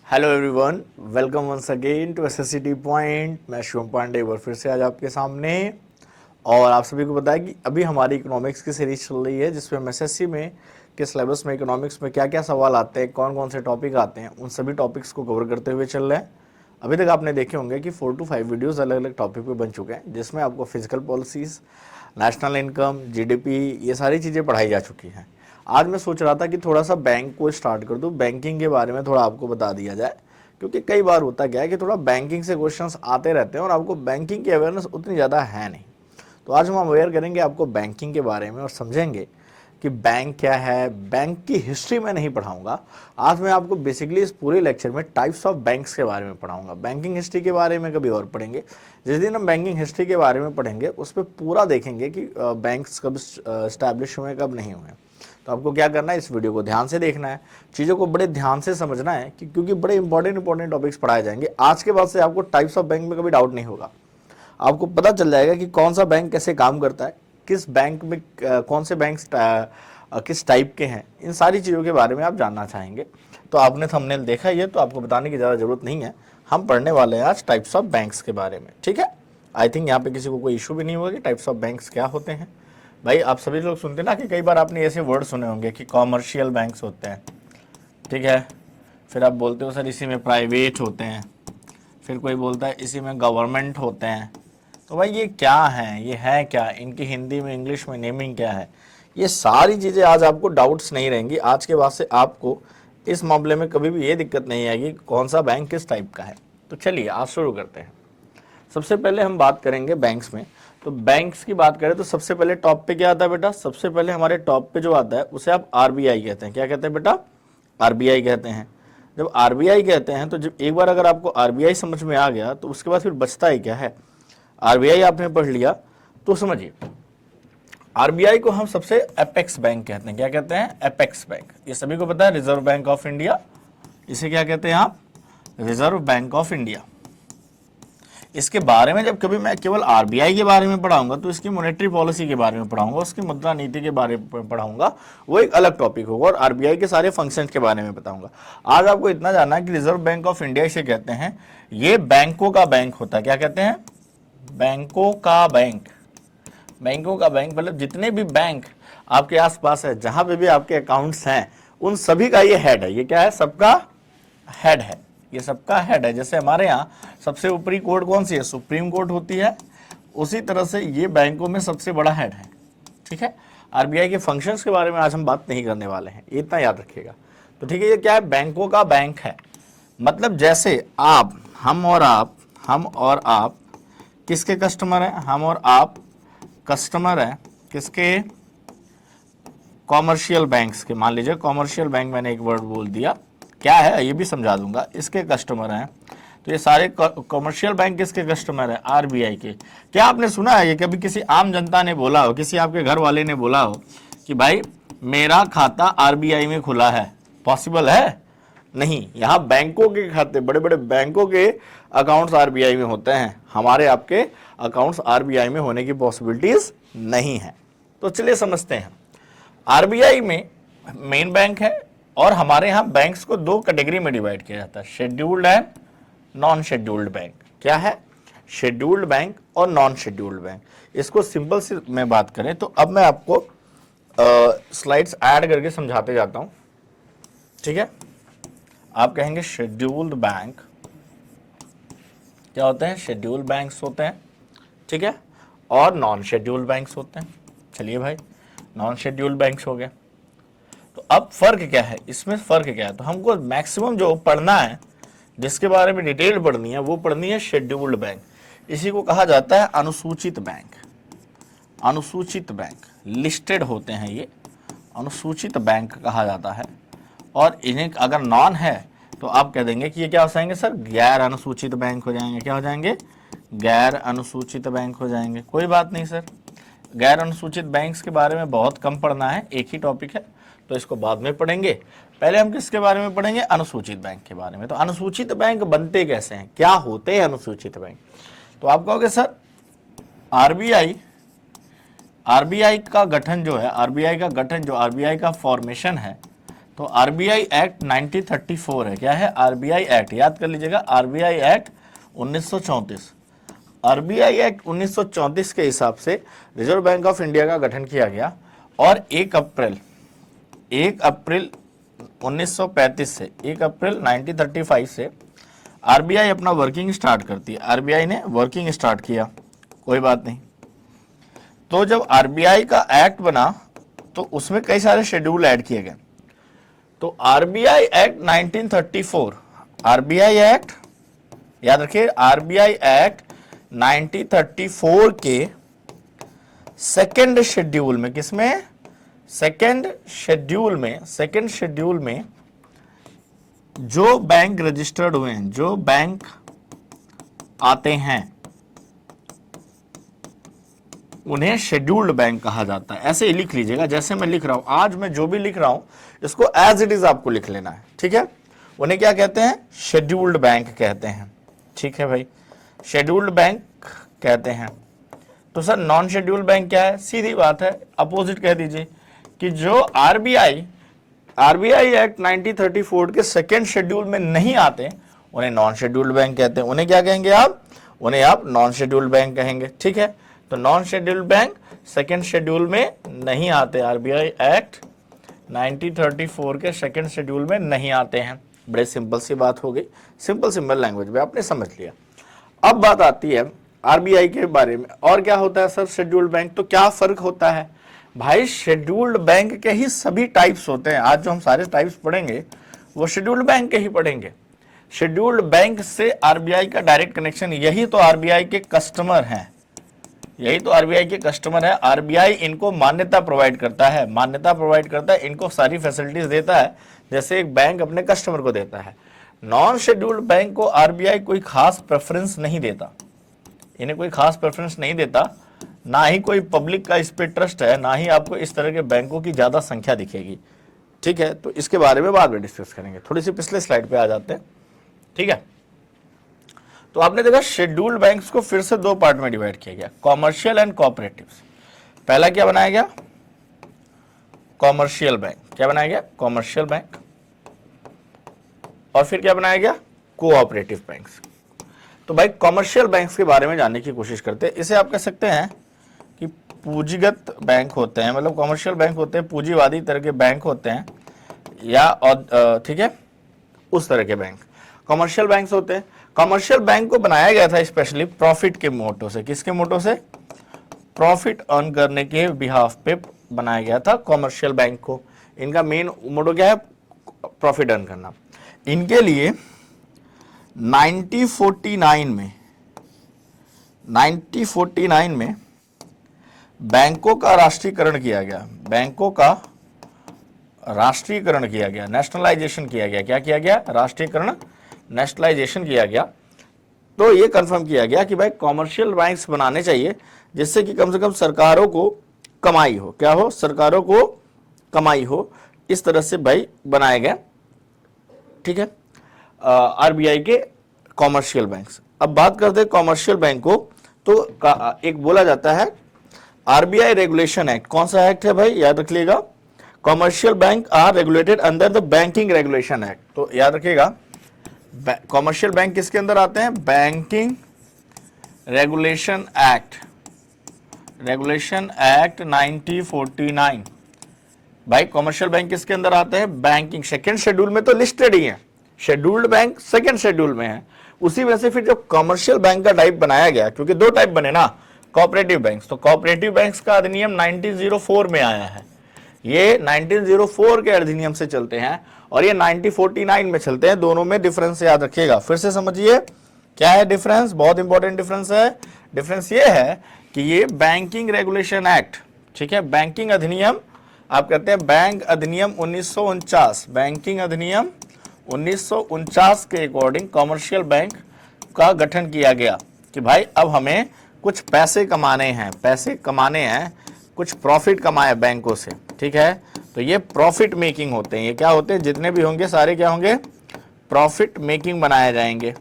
Hello everyone, welcome once again to SSCT point. मैं शिवम पांडे एक बार फिर से आज आपके सामने। और आप सभी को पता है कि अभी हमारी इकोनॉमिक्स की सीरीज चल रही है, जिसमें हम एसएससी में के सिलेबस में इकोनॉमिक्स में क्या क्या सवाल आते हैं, कौन कौन से टॉपिक आते हैं, उन सभी टॉपिक्स को कवर करते हुए चल रहे हैं। अभी तक आपने देखे होंगे कि 4 to 5 वीडियोस अलग अलग टॉपिक पे बन चुके हैं, जिसमें आपको physical policies, national income, GDP, ये सारी चीज़ें पढ़ाई जा चुकी हैं। आज मैं सोच रहा था कि थोड़ा सा बैंक को स्टार्ट कर दूं, बैंकिंग के बारे में थोड़ा आपको बता दिया जाए, क्योंकि कई बार होता क्या है कि थोड़ा बैंकिंग से क्वेश्चंस आते रहते हैं और आपको बैंकिंग की अवेयरनेस उतनी ज़्यादा है नहीं। तो आज हम अवेयर करेंगे आपको बैंकिंग के बारे में और समझेंगे कि बैंक क्या है। बैंक की हिस्ट्री में नहीं पढ़ाऊंगा, आज मैं आपको बेसिकली इस पूरे लेक्चर में टाइप्स ऑफ बैंक्स के बारे में पढ़ाऊंगा। बैंकिंग हिस्ट्री के बारे में कभी और पढ़ेंगे। जिस दिन हम बैंकिंग हिस्ट्री के बारे में पढ़ेंगे उस पर पूरा देखेंगे कि बैंक्स कब स्टैब्लिश हुए, कब नहीं हुए। तो आपको क्या करना है, इस वीडियो को ध्यान से देखना है, चीज़ों को बड़े ध्यान से समझना है क्योंकि बड़े इंपॉर्टेंट टॉपिक्स पढ़ाए जाएंगे। आज के बाद से आपको टाइप्स ऑफ बैंक में कभी डाउट नहीं होगा। आपको पता चल जाएगा कि कौन सा बैंक कैसे काम करता है, किस बैंक में कौन से बैंक किस टाइप के हैं। इन सारी चीज़ों के बारे में आप जानना चाहेंगे। तो आपने थंबनेल देखा ये, तो आपको बताने की ज़्यादा ज़रूरत नहीं है। हम पढ़ने वाले हैं आज टाइप्स ऑफ बैंक्स के बारे में, ठीक है। आई थिंक यहाँ पे किसी को कोई इशू भी नहीं होगा कि टाइप्स ऑफ बैंक्स क्या होते हैं। भाई आप सभी लोग सुनते ना कि कई बार आपने ऐसे वर्ड सुने होंगे कि कॉमर्शियल बैंक्स होते हैं, ठीक है। फिर आप बोलते हो सर इसी में प्राइवेट होते हैं, फिर कोई बोलता है इसी में गवर्नमेंट होते हैं। तो भाई ये क्या है, ये है क्या, इनकी हिंदी में इंग्लिश में नेमिंग क्या है, ये सारी चीज़ें आज आपको डाउट्स नहीं रहेंगी। आज के बाद से आपको इस मामले में कभी भी ये दिक्कत नहीं आएगी कौन सा बैंक किस टाइप का है। तो चलिए आज शुरू करते हैं। सबसे पहले हम बात करेंगे बैंक्स में। तो बैंक्स की बात करें तो सबसे पहले टॉप पे क्या आता है बेटा, सबसे पहले हमारे टॉप पे जो आता है उसे आप आरबीआई कहते हैं। क्या कहते हैं बेटा, आरबीआई कहते हैं। जब आरबीआई कहते हैं तो जब एक बार अगर आपको आरबीआई समझ में आ गया तो उसके बाद फिर बचता ही क्या है। आरबीआई आपने पढ़ लिया तो समझिए, आरबीआई को हम सबसे एपेक्स बैंक कहते हैं। क्या कहते हैं, एपेक्स बैंक। ये सभी को पता है, रिजर्व बैंक ऑफ इंडिया। इसे क्या कहते हैं आप, रिजर्व बैंक ऑफ इंडिया। इसके बारे में जब कभी मैं केवल आरबीआई के बारे में पढ़ाऊंगा तो इसकी मॉनेटरी पॉलिसी के बारे में पढ़ाऊंगा, उसकी मुद्रा नीति के बारे में पढ़ाऊंगा, वो एक अलग टॉपिक होगा। और आरबीआई के सारे फंक्शंस के बारे में बताऊंगा। आज आपको इतना जानना है कि रिजर्व बैंक ऑफ इंडिया इसे कहते हैं, ये बैंकों का बैंक होता है। क्या कहते हैं, बैंकों का बैंक। बैंकों का बैंक मतलब जितने भी बैंक आपके आसपास है, जहां पे भी आपके अकाउंट्स हैं, उन सभी का ये हेड है। ये क्या है, सबका हेड है, ये सबका हेड है। जैसे हमारे यहाँ सबसे ऊपरी कोर्ट कौन सी है, सुप्रीम कोर्ट होती है, उसी तरह से ये बैंकों में सबसे बड़ा हेड है, ठीक है। आरबीआई के फंक्शंस के बारे में आज हम बात नहीं करने वाले हैं, इतना याद रखिएगा। तो ठीक है, ये क्या है, बैंकों का बैंक है। मतलब जैसे आप, हम और आप किसके कस्टमर हैं, हम और आप कस्टमर हैं किसके, कॉमर्शियल बैंक्स के। मान लीजिए कॉमर्शियल बैंक, मैंने एक वर्ड बोल दिया, क्या है ये भी समझा दूंगा, इसके कस्टमर हैं। तो ये सारे कॉमर्शियल बैंक किसके कस्टमर है, आरबीआई के। क्या आपने सुना है ये कभी किसी आम जनता ने बोला हो, किसी आपके घर वाले ने बोला हो कि भाई मेरा खाता आरबीआई में खुला है? पॉसिबल है नहीं। यहाँ बैंकों के खाते, बड़े बड़े बैंकों के अकाउंट्स आरबीआई में होते हैं, हमारे आपके अकाउंट्स आरबीआई में होने की पॉसिबिलिटीज नहीं है। तो चलिए समझते हैं। आरबीआई में मेन बैंक है और हमारे यहाँ बैंक्स को दो कैटेगरी में डिवाइड किया जाता है, scheduled and non scheduled bank. क्या है, शेड्यूल्ड बैंक और नॉन शेड्यूल्ड बैंक। इसको सिंपल से में बात करें तो अब मैं आपको स्लाइड्स ऐड करके समझाते जाता हूं, ठीक है। आप कहेंगे शेड्यूल्ड बैंक क्या होते हैं, शेड्यूल्ड बैंक्स होते हैं, ठीक है, और नॉन शेड्यूल्ड बैंक्स होते हैं। चलिए भाई, नॉन शेड्यूल्ड बैंक्स हो गए। तो अब फर्क क्या है, इसमें फर्क क्या है, तो हमको मैक्सिमम जो पढ़ना है, जिसके बारे में डिटेल पढ़नी है, वो पढ़नी है शेड्यूल्ड बैंक। इसी को कहा जाता है अनुसूचित बैंक। अनुसूचित बैंक लिस्टेड होते हैं, ये अनुसूचित बैंक कहा जाता है। और इन्हें अगर नॉन है तो आप कह देंगे कि ये क्या हो जाएंगे सर, गैर अनुसूचित बैंक हो जाएंगे। क्या हो जाएंगे, गैर अनुसूचित बैंक हो जाएंगे। कोई बात नहीं सर, गैर अनुसूचित बैंक्स के बारे में बहुत कम पढ़ना है, एक ही टॉपिक है, तो इसको बाद में पढ़ेंगे। पहले हम किसके बारे में पढ़ेंगे, अनुसूचित बैंक के बारे में। तो अनुसूचित बैंक बनते कैसे हैं, क्या होते हैं अनुसूचित बैंक। तो आप कहोगे सर आरबीआई का गठन जो है, आरबीआई का फॉर्मेशन है, तो आरबीआई एक्ट 1934 है, क्या है? आरबीआई एक्ट, याद कर लीजिएगा, आरबीआई एक्ट 1934। आरबीआई एक्ट 1934 के हिसाब से रिजर्व बैंक ऑफ इंडिया का गठन किया गया और 1 अप्रैल 1935 से 1 अप्रैल 1935 से आरबीआई अपना वर्किंग स्टार्ट करती है। आरबीआई ने वर्किंग स्टार्ट किया, कोई बात नहीं। तो जब आरबीआई का एक्ट बना तो उसमें कई सारे शेड्यूल ऐड किए गए। तो आरबीआई एक्ट 1934, आरबीआई एक्ट, याद रखिए, आरबीआई एक्ट 1934 के सेकेंड शेड्यूल में, किसमें? सेकेंड शेड्यूल में जो बैंक रजिस्टर्ड हुए हैं, जो बैंक आते हैं, उन्हें शेड्यूल्ड बैंक कहा जाता है। ऐसे ही लिख लीजिएगा जैसे मैं लिख रहा हूं, आज मैं जो भी लिख रहा हूं इसको एज इट इज आपको लिख लेना है, ठीक है? उन्हें क्या कहते हैं? शेड्यूल्ड बैंक कहते हैं, ठीक है भाई, शेड्यूल्ड बैंक कहते हैं। तो सर नॉन शेड्यूल्ड बैंक क्या है? सीधी बात है, अपोजिट कह दीजिए कि जो आरबीआई एक्ट 1934 के सेकेंड शेड्यूल में नहीं आते उन्हें नॉन शेड्यूल्ड बैंक कहते हैं। उन्हें क्या कहेंगे आप? उन्हें आप नॉन शेड्यूल्ड बैंक कहेंगे, ठीक है? तो non scheduled bank second schedule में नहीं आते, आरबीआई एक्ट 1934 के सेकेंड शेड्यूल में नहीं आते हैं। बड़े सिंपल सी बात हो गई, सिंपल लैंग्वेज में आपने समझ लिया। अब बात आती है आरबीआई के बारे में, और क्या होता है सर शेड्यूल्ड बैंक? तो क्या फर्क होता है भाई? शेड्यूल्ड बैंक के ही सभी टाइप्स होते हैं। आज जो हम सारे टाइप्स पढ़ेंगे वो शेड्यूल्ड बैंक के ही पढ़ेंगे। शेड्यूल्ड बैंक से आरबीआई का डायरेक्ट कनेक्शन, यही तो आरबीआई के कस्टमर हैं, यही तो आरबीआई के कस्टमर है। आरबीआई इनको मान्यता प्रोवाइड करता है, इनको सारी फैसिलिटीज देता है जैसे एक बैंक अपने कस्टमर को देता है। नॉन शेड्यूल्ड बैंक को आरबीआई कोई खास प्रेफरेंस नहीं देता, इन्हें कोई खास प्रेफरेंस नहीं देता, ना ही कोई पब्लिक का इस पे ट्रस्ट है, ना ही आपको इस तरह के बैंकों की ज्यादा संख्या दिखेगी, ठीक है? तो इसके बारे में बाद में डिस्कस करेंगे। थोड़ी सी पिछले स्लाइड पे आ जाते हैं, ठीक है? तो आपने देखा शेड्यूल्ड बैंक्स को फिर से दो पार्ट में डिवाइड किया गया, कॉमर्शियल एंड कोऑपरेटिव्स। पहला क्या बनाया गया? Commercial bank. क्या बनाया गया? Commercial bank. और फिर क्या बनाया गया? Cooperative banks. तो भाई कॉमर्शियल बैंक्स के बारे में जानने की कोशिश करते हैं। इसे आप कह सकते हैं कि पूंजीगत बैंक होते हैं, मतलब कॉमर्शियल बैंक होते हैं, पूंजीवादी तरह के बैंक होते हैं, या ठीक है, उस तरह के बैंक कॉमर्शियल बैंक्स होते हैं। कॉमर्शियल बैंक को बनाया गया था स्पेशली प्रॉफिट के मोटो से। किसके मोटो से? प्रॉफिट अर्न करने के बिहाफ पे बनाया गया था कॉमर्शियल बैंक को। इनका मेन मोटो क्या है? प्रॉफिट अर्न करना। इनके लिए 1949 में बैंकों का राष्ट्रीयकरण किया गया, बैंकों का राष्ट्रीयकरण किया गया, नेशनलाइजेशन किया गया। क्या किया गया? राष्ट्रीयकरण, नेशनलाइजेशन किया गया। तो ये कंफर्म किया गया कि भाई कॉमर्शियल बैंक्स बनाने चाहिए जिससे कि कम से कम सरकारों को कमाई हो। क्या हो? सरकारों को कमाई हो, इस तरह से भाई बनाए गए, ठीक है, आरबीआई के कॉमर्शियल बैंक्स। अब बात करते हैं कॉमर्शियल बैंक को, तो एक बोला जाता है आरबीआई रेगुलेशन एक्ट। कौन सा एक्ट है भाई? याद रखिएगा, commercial bank are regulated under the banking regulation act. तो याद रखिएगा कॉमर्शियल बैंक किसके अंदर आते हैं? Banking regulation act, regulation act 1949। भाई कॉमर्शियल बैंक किसके अंदर आते हैं? बैंकिंग। सेकेंड शेड्यूल में तो लिस्टेड ही है, शेड्यूल्ड बैंक सेकेंड शेड्यूल में है। उसी वजह से फिर जब कॉमर्शियल बैंक का टाइप बनाया गया, क्योंकि दो टाइप बने ना, कोऑपरेटिव बैंक्स, तो कोऑपरेटिव बैंक्स का अधिनियम 1904 में आया है। ये 1904 के अधिनियम से चलते हैं और ये 1949 में चलते हैं। दोनों में डिफरेंस याद रखिएगा। फिर से समझिए क्या है डिफरेंस, बहुत इंपॉर्टेंट डिफरेंस है। डिफरेंस ये है कि ये बैंकिंग रेगुलेशन एक्ट, ठीक है, बैंकिंग अधिनियम, आप कहते हैं बैंक अधिनियम 1949, बैंकिंग अधिनियम 1949 के अकॉर्डिंग कॉमर्शियल बैंक का गठन किया गया कि भाई अब हमें कुछ पैसे कमाने हैं, कुछ प्रॉफिट कमाए बैंकों से, ठीक है। तो ये प्रॉफिट मेकिंग होते हैं, ये क्या होते हैं, जितने भी होंगे सारे क्या होंगे, प्रॉफिट मेकिंग बनाए जाएंगे।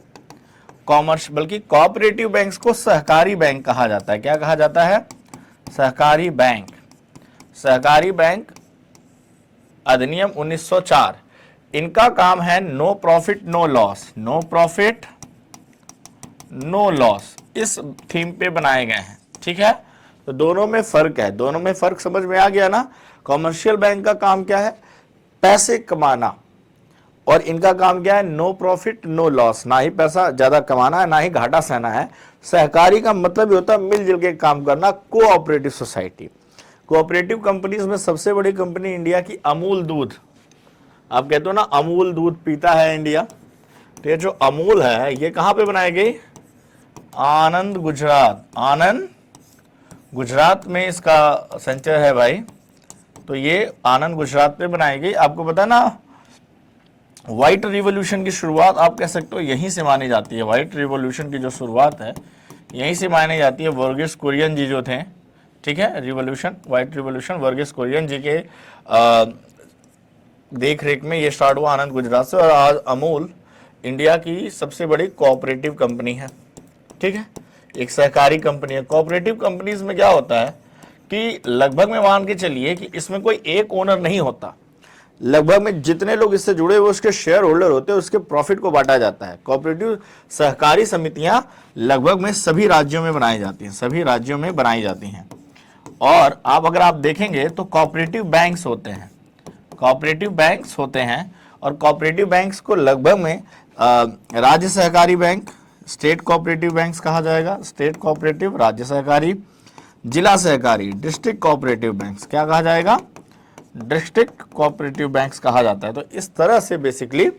कॉमर्स बल्कि कोऑपरेटिव बैंक्स को सहकारी बैंक कहा जाता है। क्या कहा जाता है? सहकारी बैंक। सहकारी बैंक अधिनियम 1904, इनका काम है no profit no loss, no profit no loss, इस थीम पे बनाए गए हैं। ठीक है, तो दोनों में फर्क है, दोनों में फर्क समझ में आ गया ना। कॉमर्शियल बैंक का काम क्या है, पैसे कमाना, और इनका काम क्या है, नो प्रॉफिट नो लॉस, ना ही पैसा ज्यादा कमाना है ना ही घाटा सहना है। सहकारी का मतलब ही होता है मिलजुल के काम करना, कोऑपरेटिव सोसाइटी। कोऑपरेटिव कंपनीज में सबसे बड़ी कंपनी इंडिया की अमूल दूध, आप कहते हो ना अमूल दूध पीता है इंडिया, तो ये जो अमूल है ये कहां पे बनाई गई, आनंद गुजरात, आनंद गुजरात में इसका सेंटर है भाई। तो ये आनंद गुजरात में बनाई गई। आपको पता है ना व्हाइट रिवॉल्यूशन की शुरुआत आप कह सकते हो यहीं से मानी जाती है। व्हाइट रिवॉल्यूशन की जो शुरुआत है यहीं से मानी जाती है। वर्गीस कुरियन जी जो थे, ठीक है, revolution, white revolution Verghese Kurien ji के देख रेख में ये स्टार्ट हुआ आनंद गुजरात से, और आज अमूल इंडिया की सबसे बड़ी कोऑपरेटिव कंपनी है। ठीक है, एक सहकारी कंपनी है। कोऑपरेटिव कंपनीज में क्या होता है कि लगभग में मान के चलिए कि इसमें कोई एक ओनर नहीं होता, लगभग में जितने लोग इससे जुड़े हुए उसके शेयर होल्डर होते हैं, उसके प्रॉफिट को बांटा जाता है। कोऑपरेटिव सहकारी समितियां लगभग में सभी राज्यों में बनाई जाती हैं, सभी राज्यों में बनाई जाती हैं। और अगर आप देखेंगे तो कोऑपरेटिव बैंक्स होते हैं, कोऑपरेटिव बैंक्स होते हैं, और कोऑपरेटिव बैंक्स को लगभग में राज्य सहकारी बैंक, स्टेट कोऑपरेटिव बैंक्स कहा जाएगा, स्टेट कोऑपरेटिव, राज्य सहकारी, जिला सहकारी, डिस्ट्रिक्ट कोऑपरेटिव बैंक्स क्या कहा जाएगा, डिस्ट्रिक्ट कोऑपरेटिव बैंक्स कहा जाता है। तो इस तरह से बेसिकली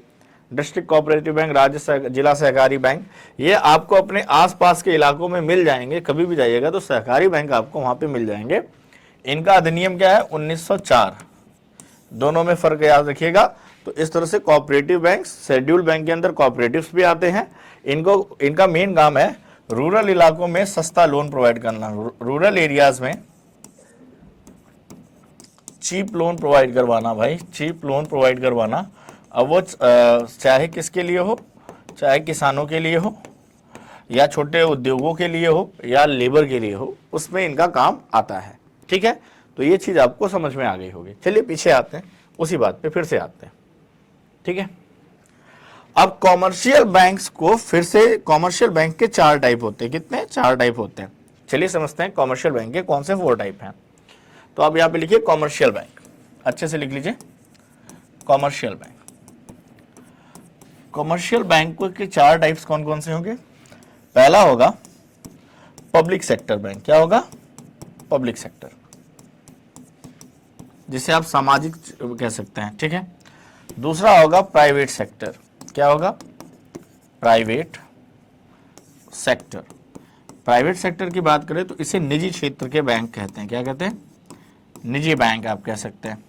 डिस्ट्रिक्ट कोऑपरेटिव बैंक, राज्य जिला सहकारी बैंक, ये आपको अपने आसपास के इलाकों में मिल जाएंगे। कभी भी जाइएगा तो सहकारी बैंक आपको वहां पे मिल जाएंगे। इनका अधिनियम क्या है, 1904। दोनों में फर्क याद रखिएगा। तो इस तरह से कोऑपरेटिव बैंक, शेड्यूल बैंक के अंदर कोऑपरेटिव्स भी आते हैं। इनका मेन काम है रूरल इलाकों में सस्ता लोन प्रोवाइड करना, रूरल एरियाज में चीप लोन प्रोवाइड करवाना भाई, चीप लोन प्रोवाइड करवाना। अब वो चाहे किसके लिए हो, चाहे किसानों के लिए हो या छोटे उद्योगों के लिए हो या लेबर के लिए हो, उसमें इनका काम आता है। ठीक है, तो ये चीज आपको समझ में आ गई होगी। चलिए पीछे आते हैं, उसी बात पे फिर से आते हैं। ठीक है, अब कॉमर्शियल बैंक्स को फिर से, कॉमर्शियल बैंक के 4 टाइप होते हैं। कितने, 4 टाइप होते हैं। चलिए समझते हैं कॉमर्शियल बैंक के कौन से 4 टाइप हैं। तो आप यहां पे लिखिए कॉमर्शियल बैंक, अच्छे से लिख लीजिए, कॉमर्शियल बैंक। कॉमर्शियल बैंक के 4 टाइप्स कौन कौन से होंगे। पहला होगा पब्लिक सेक्टर बैंक, क्या होगा, पब्लिक सेक्टर, जिसे आप सामाजिक कह सकते हैं। ठीक है, दूसरा होगा प्राइवेट सेक्टर, क्या होगा, प्राइवेट सेक्टर। प्राइवेट सेक्टर की बात करें तो इसे निजी क्षेत्र के बैंक कहते हैं, क्या कहते हैं, निजी बैंक आप कह सकते हैं।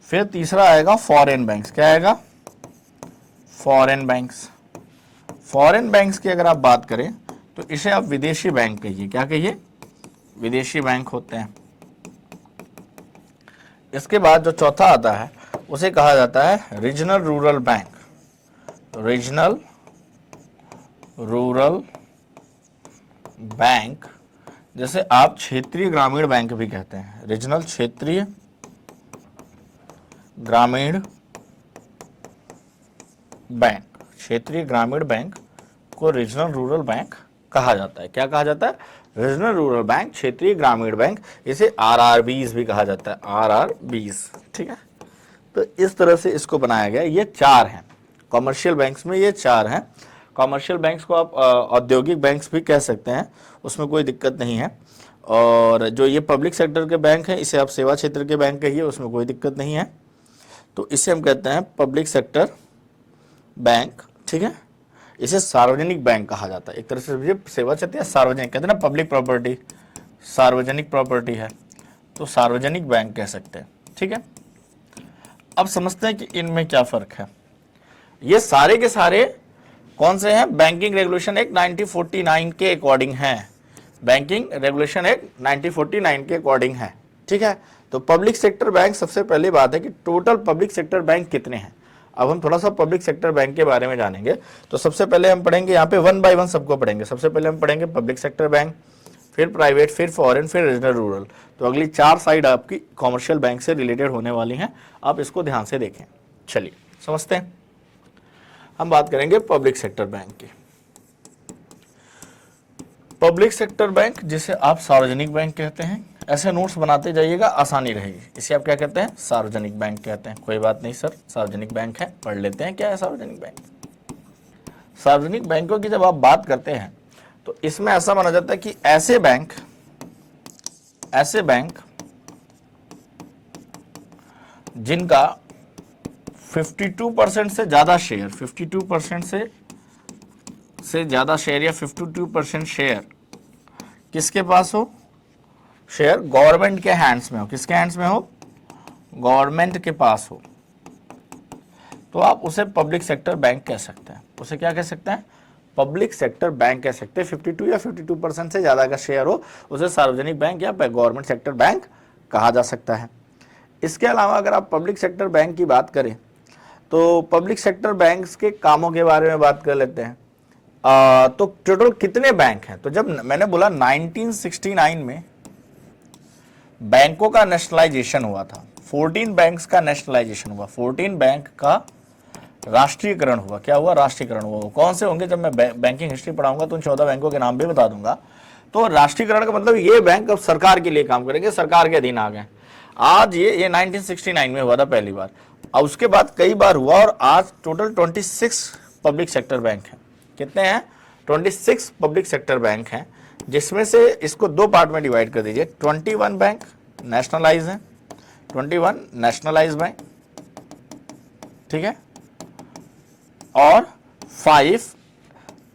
फिर तीसरा आएगा फॉरेन बैंक्स, क्या आएगा, फॉरेन बैंक्स। फॉरेन बैंक्स की अगर आप बात करें तो इसे आप विदेशी बैंक कहिए, क्या कहिए, विदेशी बैंक होते हैं। इसके बाद जो चौथा आता है उसे कहा जाता है regional rural bank, regional rural bank, जैसे आप क्षेत्रीय ग्रामीण बैंक भी कहते हैं, रीजनल क्षेत्रीय ग्रामीण बैंक, क्षेत्रीय ग्रामीण बैंक को रीजनल रूरल बैंक कहा जाता है। क्या कहा जाता है, रीजनल रूरल बैंक, क्षेत्रीय ग्रामीण बैंक। इसे आरआरबीज भी कहा जाता है, आरआरबीज। ठीक है, तो इस तरह से इसको बनाया गया। ये 4 हैं कॉमर्शियल बैंक्स में, ये 4 हैं। कॉमर्शियल बैंक्स को आप औद्योगिक बैंक्स भी कह सकते हैं, उसमें कोई दिक्कत नहीं है। और जो ये पब्लिक सेक्टर के बैंक हैं इसे आप सेवा क्षेत्र के बैंक कहिए, उसमें कोई दिक्कत नहीं है। तो इसे हम कहते हैं पब्लिक सेक्टर बैंक। ठीक है, इसे सार्वजनिक बैंक कहा जाता है। एक तरह से सेवा क्षेत्र या सार्वजनिक कहते हैं ना, पब्लिक प्रॉपर्टी सार्वजनिक प्रॉपर्टी है, तो सार्वजनिक बैंक कह सकते हैं। ठीक है, अब समझते हैं कि इनमें क्या फर्क है। ये सारे के सारे कौन से हैं, बैंकिंग रेगुलेशन एक्ट 1949 के अकॉर्डिंग हैं, बैंकिंग रेगुलेशन एक्ट 1949 के अकॉर्डिंग है। ठीक है, तो पब्लिक सेक्टर बैंक, सबसे पहली बात है कि टोटल पब्लिक सेक्टर बैंक कितने हैं। अब हम थोड़ा सा पब्लिक सेक्टर बैंक के बारे में जानेंगे। तो सबसे पहले हम पढ़ेंगे यहाँ पे 1 बाय 1 सबको पढ़ेंगे। सबसे पहले हम पढ़ेंगे पब्लिक सेक्टर बैंक, फिर प्राइवेट, फिर फॉरेन, फिर रीजनल रूरल। तो अगली 4 साइड आपकी कॉमर्शियल बैंक से रिलेटेड होने वाली हैं, आप इसको ध्यान से देखें। चलिए समझते हैं। हम बात करेंगे पब्लिक सेक्टर बैंक की। पब्लिक सेक्टर बैंक जिसे आप सार्वजनिक बैंक कहते हैं, ऐसे नोट्स बनाते जाइएगा, आसानी रहेगी। इसे आप क्या कहते हैं? सार्वजनिक बैंक कहते हैं। कोई बात नहीं सर, सार्वजनिक बैंक है, पढ़ लेते हैं क्या है सार्वजनिक बैंक। सार्वजनिक बैंकों की जब आप बात करते हैं तो इसमें ऐसा माना जाता है कि ऐसे बैंक जिनका 52% से ज्यादा शेयर, 52% से ज्यादा शेयर या 52% शेयर किसके पास हो? शेयर गवर्नमेंट के हैंड्स में हो। किसके हैंड्स में हो? गवर्नमेंट के पास हो, तो आप उसे पब्लिक सेक्टर बैंक कह सकते हैं। उसे क्या कह सकते हैं? पब्लिक सेक्टर बैंक कह सकते हैं। 52 या 52% से ज्यादा का शेयर हो, उसे सार्वजनिक बैंक या गवर्नमेंट सेक्टर बैंक कहा जा सकता है। इसके अलावा अगर आप पब्लिक सेक्टर बैंक की बात करें तो पब्लिक सेक्टर बैंक्स के कामों के बारे में बात कर लेते हैं। तो टोटल कितने बैंक हैं? तो जब मैंने बोला 1969 में बैंकों का नेशनलाइजेशन हुआ था, 14 बैंक्स का नेशनलाइजेशन हुआ, 14 बैंक का राष्ट्रीयकरण हुआ। क्या हुआ? राष्ट्रीयकरण हुआ। कौन से होंगे? जब मैं बैंकिंग हिस्ट्री पढ़ाऊंगा तो उन 14 बैंकों के नाम भी बता दूंगा। तो राष्ट्रीयकरण का मतलब ये बैंक अब सरकार के लिए काम करेंगे, सरकार के अधीन आ गए। आज ये 1969 में हुआ था पहली बार, और उसके बाद कई बार हुआ, और आज टोटल 26 पब्लिक सेक्टर बैंक हैं। कितने हैं? 26 पब्लिक सेक्टर बैंक हैं, जिसमें से इसको 2 पार्ट में डिवाइड कर दीजिए। 21 बैंक नेशनलाइज हैं, 21 नेशनलाइज बैंक, ठीक है, और 5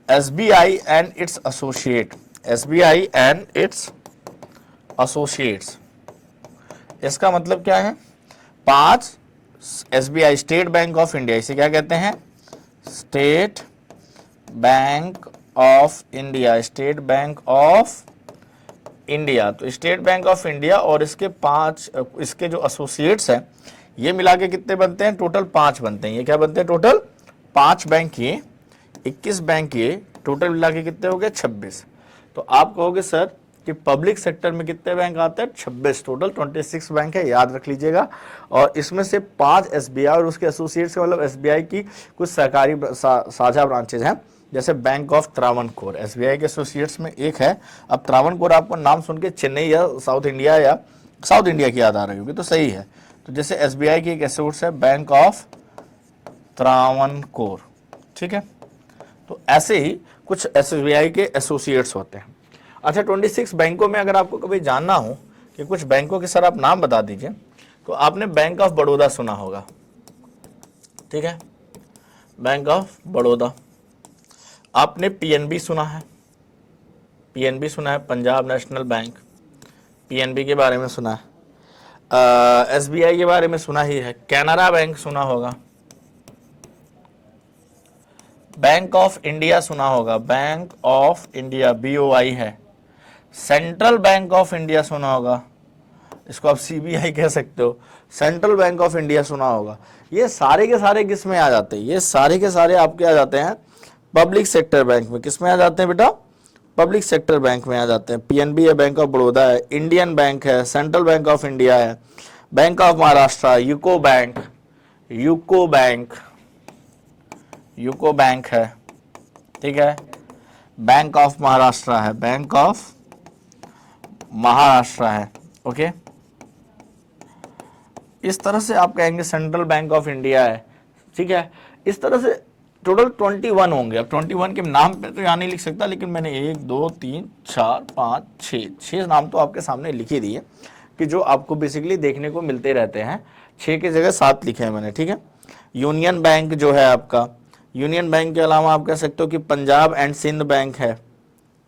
SBI and it's associate, SBI and it's associates. इसका मतलब क्या है? 5 SBI state bank of India, इसे क्या कहते हैं? State bank of India, state bank of India. तो स्टेट बैंक ऑफ इंडिया और इसके 5 इसके जो एसोसिएट्स हैं, ये मिला के कितने बनते हैं? टोटल 5 बनते हैं। ये क्या बनते हैं? टोटल 5 बैंक, ये 21 बैंक, ये टोटल मिला के कितने हो गए? 26। तो आप कहोगे सर कि पब्लिक सेक्टर में कितने बैंक आते हैं? 26। टोटल 26 बैंक है, याद रख लीजिएगा। और इसमें से 5 SBI और उसके एसोसिएट्स का मतलब SBI की कुछ सहकारी साझा ब्रांचेज हैं, जैसे बैंक ऑफ त्रावणकोर SBI के एसोसिएट्स में एक है। अब त्रावणकोर आपको नाम सुन के चेन्नई या साउथ इंडिया की याद आ रही होगी, तो सही है। तो जैसे SBI की एक एसोसिएट्स है बैंक ऑफ त्रावणकोर, ठीक है। तो ऐसे ही कुछ SBI के एसोसिएट्स होते हैं। अच्छा, 26 बैंकों में अगर आपको कभी जानना हो कि कुछ बैंकों के सर आप नाम बता दीजिए, तो आपने बैंक ऑफ बड़ौदा सुना होगा, ठीक है, बैंक ऑफ बड़ौदा। आपने PNB सुना है, PNB सुना है, पंजाब नेशनल बैंक, PNB के बारे में सुना है। SBI के बारे में सुना ही है। कैनरा बैंक सुना होगा, बैंक ऑफ इंडिया सुना होगा, बैंक ऑफ इंडिया BOI है। सेंट्रल बैंक ऑफ इंडिया सुना होगा, इसको आप CBI कह सकते हो। सेंट्रल बैंक ऑफ इंडिया सुना होगा। ये सारे के सारे किस में आ जाते हैं? ये सारे के सारे आपके आ जाते हैं पब्लिक सेक्टर बैंक में। किस में आ जाते हैं बेटा? पब्लिक सेक्टर बैंक में आ जाते हैं। PNB है, बैंक ऑफ बड़ौदा है, इंडियन बैंक है, सेंट्रल बैंक ऑफ इंडिया है, bank of Maharashtra, UCO bank है, ठीक है, बैंक ऑफ महाराष्ट्र है, बैंक ऑफ महाराष्ट्र है, ओके। इस तरह से आप कहेंगे सेंट्रल बैंक ऑफ इंडिया है, ठीक है। इस तरह से टोटल 21 होंगे। अब 21 के नाम पे तो यहाँ नहीं लिख सकता, लेकिन मैंने 1 2 3 4 5 6 नाम तो आपके सामने लिख ही दिए, कि जो आपको बेसिकली देखने को मिलते रहते हैं। 6 की जगह 7 लिखे हैं मैंने, ठीक है। यूनियन बैंक जो है आपका, यूनियन बैंक के अलावा आप कह सकते हो कि पंजाब एंड सिंध बैंक है,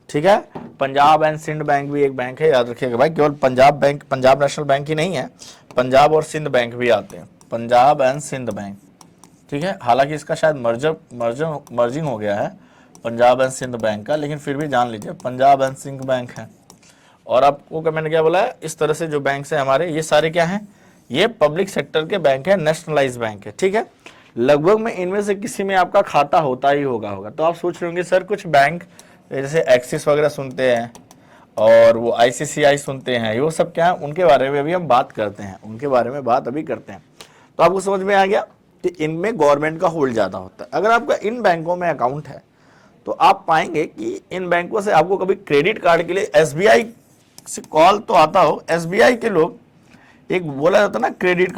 ठीक है। पंजाब एंड सिंध बैंक भी एक बैंक है, याद रखिएगा भाई। केवल पंजाब बैंक, पंजाब नेशनल बैंक ही नहीं है, पंजाब और सिंध बैंक भी आते हैं, पंजाब एंड सिंध बैंक, ठीक है। हालांकि इसका शायद मर्जिंग हो गया है पंजाब एंड सिंध बैंक का, लेकिन फिर भी जान लीजिए पंजाब एंड सिंध बैंक है। और आपको मैंने क्या बोला है, इस तरह से जो बैंक है हमारे, ये सारे क्या हैं? ये पब्लिक सेक्टर के बैंक है, नेशनलाइज बैंक है, ठीक है। लगभग में इनमें से किसी में आपका खाता होता ही होगा। तो आप सोच रहे होंगे सर कुछ बैंक जैसे एक्सिस वगैरह सुनते हैं, और वो आईसीसीआई सुनते हैं, वो सब क्या है उनके बारे में अभी हम बात करते हैं, उनके बारे में बात अभी करते हैं। तो आपको समझ में आ गया कि इनमें गवर्नमेंट का होल्ड ज़्यादा होता है। अगर आपका इन बैंकों में अकाउंट है तो आप पाएंगे कि इन बैंकों से आपको कभी क्रेडिट कार्ड के लिए एसबीआई से कॉल तो आता हो। एसबीआई के लोग, एक बोला जाता ना क्रेडिट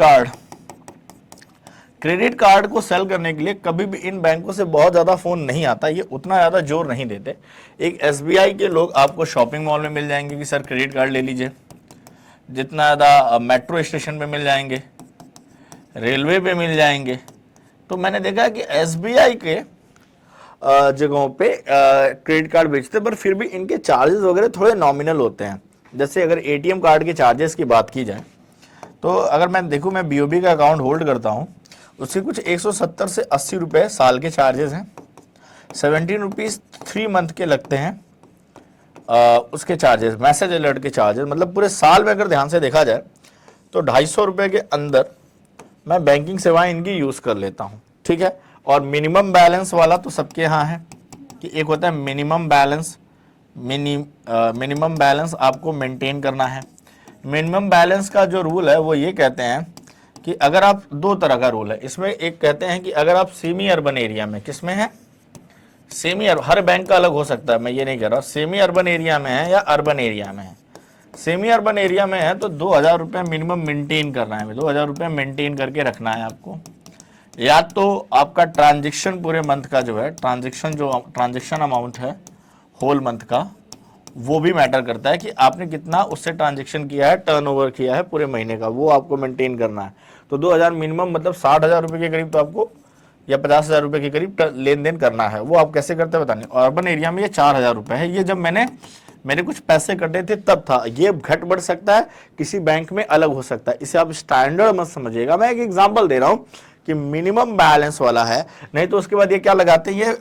कार्ड को सेल करने के लिए कभी भी इन बैंकों से बहुत ज़्यादा फ़ोन नहीं आता, ये उतना ज़्यादा जोर नहीं देते। एक एसबीआई के लोग आपको शॉपिंग मॉल में मिल जाएंगे कि सर क्रेडिट कार्ड ले लीजिए, जितना ज़्यादा मेट्रो स्टेशन पे मिल जाएंगे, रेलवे पे मिल जाएंगे। तो मैंने देखा कि एसबीआई के जगहों पे क्रेडिट कार्ड बेचते हैं, पर फिर भी इनके चार्जेस वगैरह थोड़े नॉमिनल होते हैं। जैसे अगर एटीएम कार्ड के चार्जेस की बात की जाए तो अगर मैं देखूं, मैं बीओबी का अकाउंट होल्ड करता हूं, उसके कुछ 170 से 80 रुपये साल के चार्जेस हैं। 17 रुपीज़ 3 मंथ के लगते हैं उसके चार्जेस, मैसेज अलर्ट के चार्जेस। मतलब पूरे साल में अगर ध्यान से देखा जाए तो 250 रुपये के अंदर मैं बैंकिंग सेवाएं इनकी यूज़ कर लेता हूँ, ठीक है। और मिनिमम बैलेंस वाला तो सबके यहाँ है कि एक होता है मिनिमम बैलेंस, मिनिमम बैलेंस आपको मेंटेन करना है। मिनिमम बैलेंस का जो रूल है वो ये कहते हैं कि अगर आप, दो तरह का रूल है इसमें, एक कहते हैं कि अगर आप सेमी अर्बन एरिया में, किसमें है, सेमी अर्बन, हर बैंक का अलग हो सकता है, मैं ये नहीं कह रहा, सेमी अर्बन एरिया में है या अर्बन एरिया में है। सेमी अर्बन एरिया में है तो 2000 रुपये मिनिमम मेंटेन करना है, 2000 रुपये मेंटेन करके रखना है आपको। या तो आपका ट्रांजेक्शन पूरे मंथ का जो है, ट्रांजेक्शन अमाउंट है होल मंथ का, वो भी मैटर करता है कि आपने कितना उससे ट्रांजेक्शन किया है, टर्नओवर किया है पूरे महीने का, वो आपको मेंटेन करना है। तो 2000 मिनिमम, मतलब 60,000 रुपये के करीब तो आपको, या 50,000 रुपये के करीब लेन देन करना है। वो आप कैसे करते हैं बताने। अर्बन एरिया में ये 4,000 रुपये है। ये जब मेरे कुछ पैसे कटे थे तब था, ये घट बढ़ सकता है, किसी बैंक में अलग हो सकता है, इसे आप स्टैंडर्ड मत समझिएगा। मैं एक एग्जांपल दे रहा हूं कि मिनिमम बैलेंस वाला है, नहीं तो उसके बाद ये क्या लगाते हैं, ये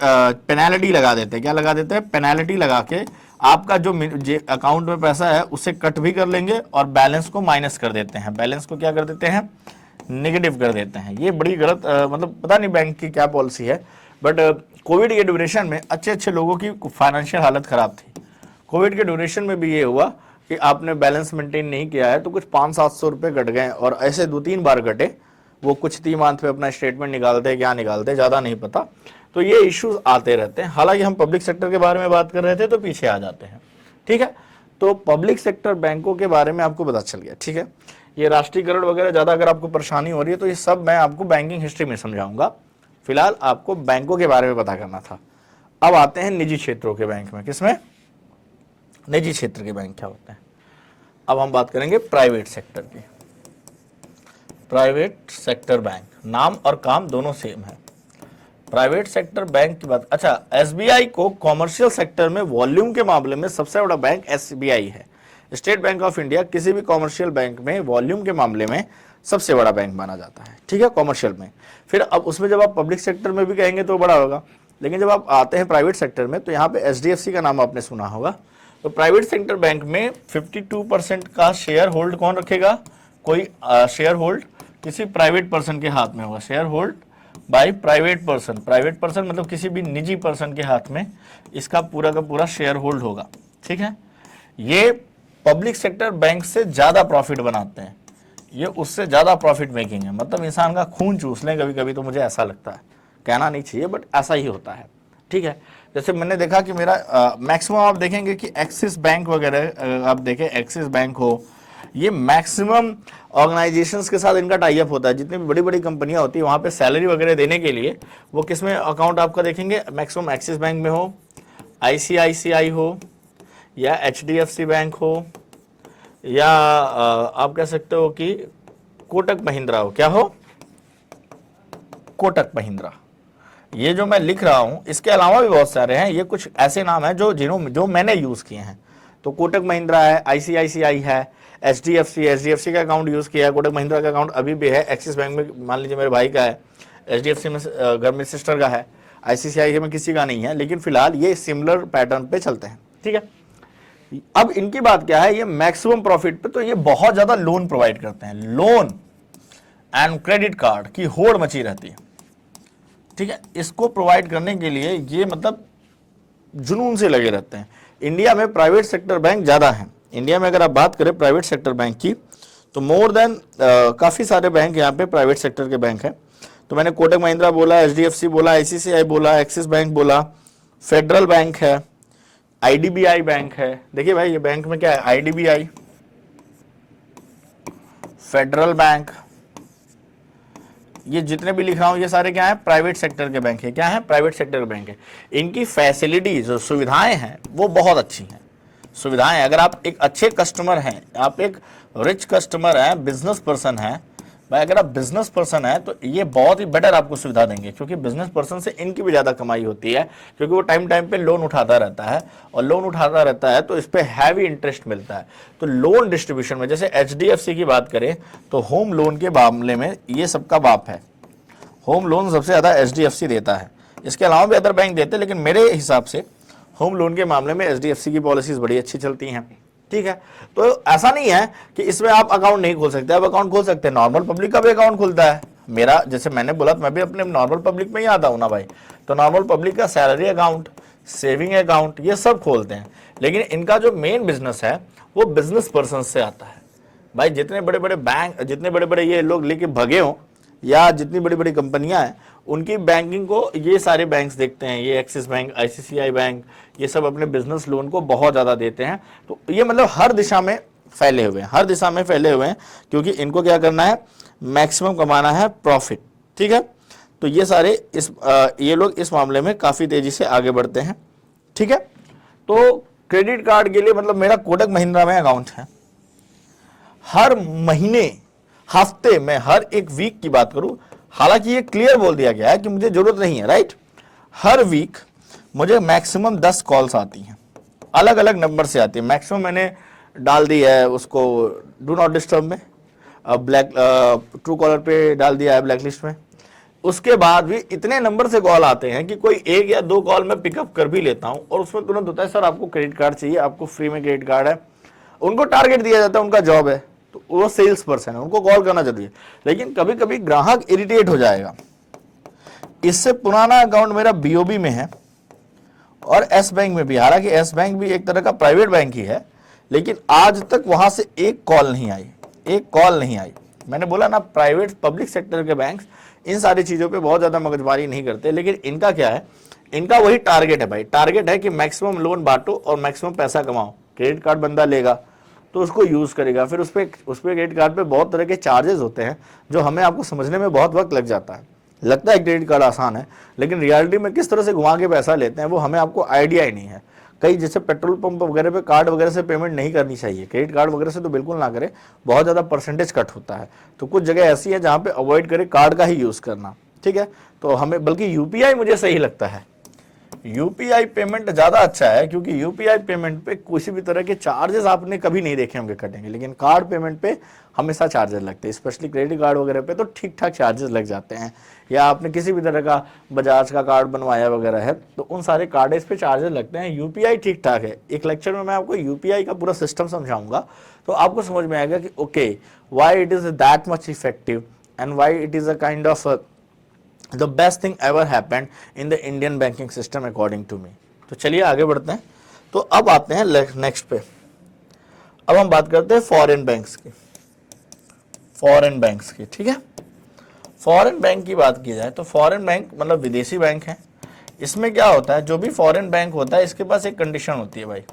पेनाल्टी लगा देते हैं। क्या लगा देते हैं, पेनाल्टी लगा के आपका जो अकाउंट में पैसा है उसे कट भी कर लेंगे और बैलेंस को माइनस कर देते हैं, बैलेंस को क्या कर देते हैं, नेगेटिव कर देते हैं। ये बड़ी गलत, मतलब पता नहीं बैंक की क्या पॉलिसी है, बट कोविड के ड्यूरेशन में अच्छे लोगों की फाइनेंशियल हालत खराब थी। कोविड के ड्यूरेशन में भी ये हुआ कि आपने बैलेंस मेंटेन नहीं किया है तो कुछ 500-700 रुपये कट गए, और ऐसे 2-3 बार कटे। वो कुछ तिमाही पे अपना स्टेटमेंट निकालते हैं, क्या निकालते हैं ज़्यादा नहीं पता। तो ये इश्यूज आते रहते हैं। हालांकि हम पब्लिक सेक्टर के बारे में बात कर रहे थे तो पीछे आ जाते हैं, ठीक है। तो पब्लिक सेक्टर बैंकों के बारे में आपको पता चल गया, ठीक है। ये राष्ट्रीयकरण वगैरह ज़्यादा अगर आपको परेशानी हो रही है तो ये सब मैं आपको बैंकिंग हिस्ट्री में समझाऊंगा। फिलहाल आपको बैंकों के बारे में पता करना था। अब आते हैं निजी क्षेत्रों के बैंक में। किसमें, निजी क्षेत्र के बैंक क्या होते हैं। अब हम बात करेंगे प्राइवेट सेक्टर की। प्राइवेट सेक्टर बैंक, नाम और काम दोनों सेम है। प्राइवेट सेक्टर बैंक की बात, अच्छा, एसबीआई को कॉमर्शियल सेक्टर में वॉल्यूम के मामले में सबसे बड़ा बैंक एसबीआई है। स्टेट बैंक ऑफ इंडिया किसी भी कॉमर्शियल बैंक में वॉल्यूम के मामले में सबसे बड़ा बैंक माना जाता है, ठीक है, कॉमर्शियल में। फिर अब उसमें जब आप पब्लिक सेक्टर में भी कहेंगे तो बड़ा होगा, लेकिन जब आप आते हैं प्राइवेट सेक्टर में तो यहाँ पे एचडीएफसी का नाम आपने सुना होगा। तो प्राइवेट सेक्टर बैंक में 52% का शेयर होल्ड कौन रखेगा, कोई शेयर होल्ड किसी प्राइवेट पर्सन के हाथ में होगा। Share hold by private person, private person मतलब किसी भी निजी पर्सन के हाथ में इसका पूरा का पूरा शेयर होल्ड होगा, ठीक है। ये पब्लिक सेक्टर बैंक से ज़्यादा प्रॉफिट बनाते हैं, ये उससे ज़्यादा प्रॉफिट मेकिंग है। मतलब इंसान का खून चूस लें कभी कभी, तो मुझे ऐसा लगता है, कहना नहीं चाहिए बट ऐसा ही होता है, ठीक है। जैसे मैंने देखा कि मेरा मैक्सिमम आप देखेंगे कि एक्सिस बैंक वगैरह, आप देखें एक्सिस बैंक हो, ये मैक्सिमम ऑर्गेनाइजेशंस के साथ इनका टाई अप होता है। जितनी भी बड़ी बड़ी कंपनियां होती है वहाँ पे सैलरी वगैरह देने के लिए वो किस में अकाउंट आपका देखेंगे, मैक्सिमम एक्सिस बैंक में हो, आईसीआईसीआई हो, या एचडीएफसी बैंक हो, या आप कह सकते हो कि कोटक महिंद्रा हो। क्या हो, कोटक महिंद्रा। ये जो मैं लिख रहा हूँ इसके अलावा भी बहुत सारे हैं, ये कुछ ऐसे नाम हैं जो मैंने यूज़ किए हैं। तो कोटक महिंद्रा है, आईसीआईसीआई है, एचडीएफसी का अकाउंट यूज़ किया है, कोटक महिंद्रा का अकाउंट अभी भी है। एक्सिस बैंक में मान लीजिए मेरे भाई का है, एचडीएफसी में घर में सिस्टर का है, आईसीआईसीआई में किसी का नहीं है, लेकिन फिलहाल ये सिमिलर पैटर्न पे चलते हैं, ठीक है। अब इनकी बात क्या है, ये मैक्सिमम प्रॉफिट पे, तो ये बहुत ज़्यादा लोन प्रोवाइड करते हैं। लोन एंड क्रेडिट कार्ड की होड़ मची रहती है, ठीक है। इसको प्रोवाइड करने के लिए ये मतलब जुनून से लगे रहते हैं। इंडिया में प्राइवेट सेक्टर बैंक ज़्यादा हैं। इंडिया में अगर आप बात करें प्राइवेट सेक्टर बैंक की तो मोर देन काफ़ी सारे बैंक यहाँ पे प्राइवेट सेक्टर के बैंक हैं। तो मैंने कोटक महिंद्रा बोला, HDFC बोला, ICICI बोला, एक्सिस बैंक बोला, फेडरल बैंक है, IDBI बैंक है। देखिए भाई ये बैंक में क्या है, IDBI, फेडरल बैंक, ये जितने भी लिख रहा हूं ये सारे क्या है, प्राइवेट सेक्टर के बैंक है। क्या है, प्राइवेट सेक्टर के बैंक है। इनकी फैसिलिटीज जो सुविधाएं हैं वो बहुत अच्छी हैं। सुविधाएं, अगर आप एक अच्छे कस्टमर हैं, आप एक रिच कस्टमर हैं, बिजनेस पर्सन हैं भाई, अगर आप बिजनेस पर्सन हैं तो ये बहुत ही बेटर आपको सुविधा देंगे, क्योंकि बिजनेस पर्सन से इनकी भी ज़्यादा कमाई होती है, क्योंकि वो टाइम टाइम पे लोन उठाता रहता है, और लोन उठाता रहता है तो इस पर हैवी इंटरेस्ट मिलता है। तो लोन डिस्ट्रीब्यूशन में जैसे HDFC की बात करें तो होम लोन के मामले में ये सबका बाप है। होम लोन सबसे ज़्यादा HDFC देता है, इसके अलावा भी अदर बैंक देते हैं, लेकिन मेरे हिसाब से होम लोन के मामले में HDFC की पॉलिसीज़ बड़ी अच्छी चलती हैं। ठीक है, तो ऐसा नहीं है कि इसमें आप अकाउंट नहीं खोल सकते, आप अकाउंट खोल सकते हैं। नॉर्मल पब्लिक का भी अकाउंट खुलता है। मेरा जैसे मैंने बोला मैं भी अपने नॉर्मल पब्लिक में ही आता हूँ ना भाई, तो नॉर्मल पब्लिक का सैलरी अकाउंट, सेविंग अकाउंट, ये सब खोलते हैं। लेकिन इनका जो मेन बिजनेस है वो बिजनेस पर्सन से आता है भाई। जितने बड़े बड़े बैंक, जितने बड़े बड़े ये लोग लेके भगे हों, या जितनी बड़ी बड़ी कंपनियां हैं, उनकी बैंकिंग को ये सारे बैंक्स देखते हैं। ये एक्सिस बैंक, ICICI बैंक, ये सब अपने बिजनेस लोन को बहुत ज़्यादा देते हैं। तो ये मतलब हर दिशा में फैले हुए हैं, हर दिशा में फैले हुए हैं, क्योंकि इनको क्या करना है, मैक्सिमम कमाना है प्रॉफिट। ठीक है, तो ये सारे ये लोग इस मामले में काफ़ी तेज़ी से आगे बढ़ते हैं। ठीक है, तो क्रेडिट कार्ड के लिए मतलब मेरा कोटक महिंद्रा में अकाउंट है। हर महीने, हफ्ते में, हर एक वीक की बात करूं, हालांकि ये क्लियर बोल दिया गया है कि मुझे जरूरत नहीं है, राइट। हर वीक मुझे मैक्सिमम 10 कॉल्स आती हैं, अलग अलग नंबर से आती है। मैक्सिमम मैंने डाल दी है उसको डू नॉट डिस्टर्ब में, ब्लैक ट्रू कॉलर पे डाल दिया है ब्लैक लिस्ट में। उसके बाद भी इतने नंबर से कॉल आते हैं कि कोई 1 या 2 कॉल मैं पिकअप कर भी लेता हूं, और उसमें तुरंत होता है सर आपको क्रेडिट कार्ड चाहिए, आपको फ्री में क्रेडिट कार्ड है। उनको टारगेट दिया जाता है, उनका जॉब है, तो वो सेल्स पर्सन है, उनको कॉल करना जरूरी है। लेकिन कभी कभी ग्राहक इरिटेट हो जाएगा। इससे पुराना अकाउंट मेरा BOB में है और एस बैंक में भी, हालांकि एस बैंक भी एक तरह का प्राइवेट बैंक ही है, लेकिन आज तक वहां से एक कॉल नहीं आई, एक कॉल नहीं आई। मैंने बोला ना, प्राइवेट पब्लिक सेक्टर के बैंक्स इन सारी चीज़ों पे बहुत ज़्यादा मगजमारी नहीं करते, लेकिन इनका क्या है, इनका वही टारगेट है भाई। टारगेट है कि मैक्सिमम लोन बांटो और मैक्सिमम पैसा कमाओ। क्रेडिट कार्ड बंदा लेगा तो उसको यूज़ करेगा, फिर उस पर क्रेडिट कार्ड पे बहुत तरह के चार्जेस होते हैं जो हमें आपको समझने में बहुत वक्त लग जाता है। लगता है क्रेडिट कार्ड आसान है, लेकिन रियलिटी में किस तरह से घुमा के पैसा लेते हैं वो हमें आपको आइडिया ही नहीं है। कई जैसे पेट्रोल पंप वगैरह पे कार्ड वगैरह से पेमेंट नहीं करनी चाहिए, क्रेडिट कार्ड वगैरह से तो बिल्कुल ना करें, बहुत ज़्यादा परसेंटेज कट होता है। तो कुछ जगह ऐसी है जहाँ पे अवॉइड करें कार्ड का ही यूज़ करना। ठीक है, तो हमें बल्कि UPI मुझे सही लगता है। UPI पेमेंट ज़्यादा अच्छा है, क्योंकि UPI पेमेंट पे किसी भी तरह के चार्जेस आपने कभी नहीं देखे होंगे कटेंगे, लेकिन कार्ड पेमेंट पे हमेशा चार्जेस लगते हैं। स्पेशली क्रेडिट कार्ड वगैरह पे तो ठीक ठाक चार्जेस लग जाते हैं, या आपने किसी भी तरह का बजाज का कार्ड बनवाया वगैरह है तो उन सारे कार्ड पे चार्जेस लगते हैं। UPI ठीक ठाक है। एक लेक्चर में मैं आपको UPI का पूरा सिस्टम समझाऊंगा, तो आपको समझ में आएगा कि okay why it is that much effective and why it is a kind of the best thing ever happened in the Indian banking system according to me। तो चलिए आगे बढ़ते हैं। तो अब आते हैं नेक्स्ट पे। अब हम बात करते हैं फॉरेन बैंक्स की, फॉरेन बैंक्स की। ठीक है, फॉरेन बैंक की बात की जाए तो फॉरेन बैंक मतलब विदेशी बैंक है। इसमें क्या होता है, जो भी फॉरेन बैंक होता है इसके पास एक कंडीशन होती है भाई।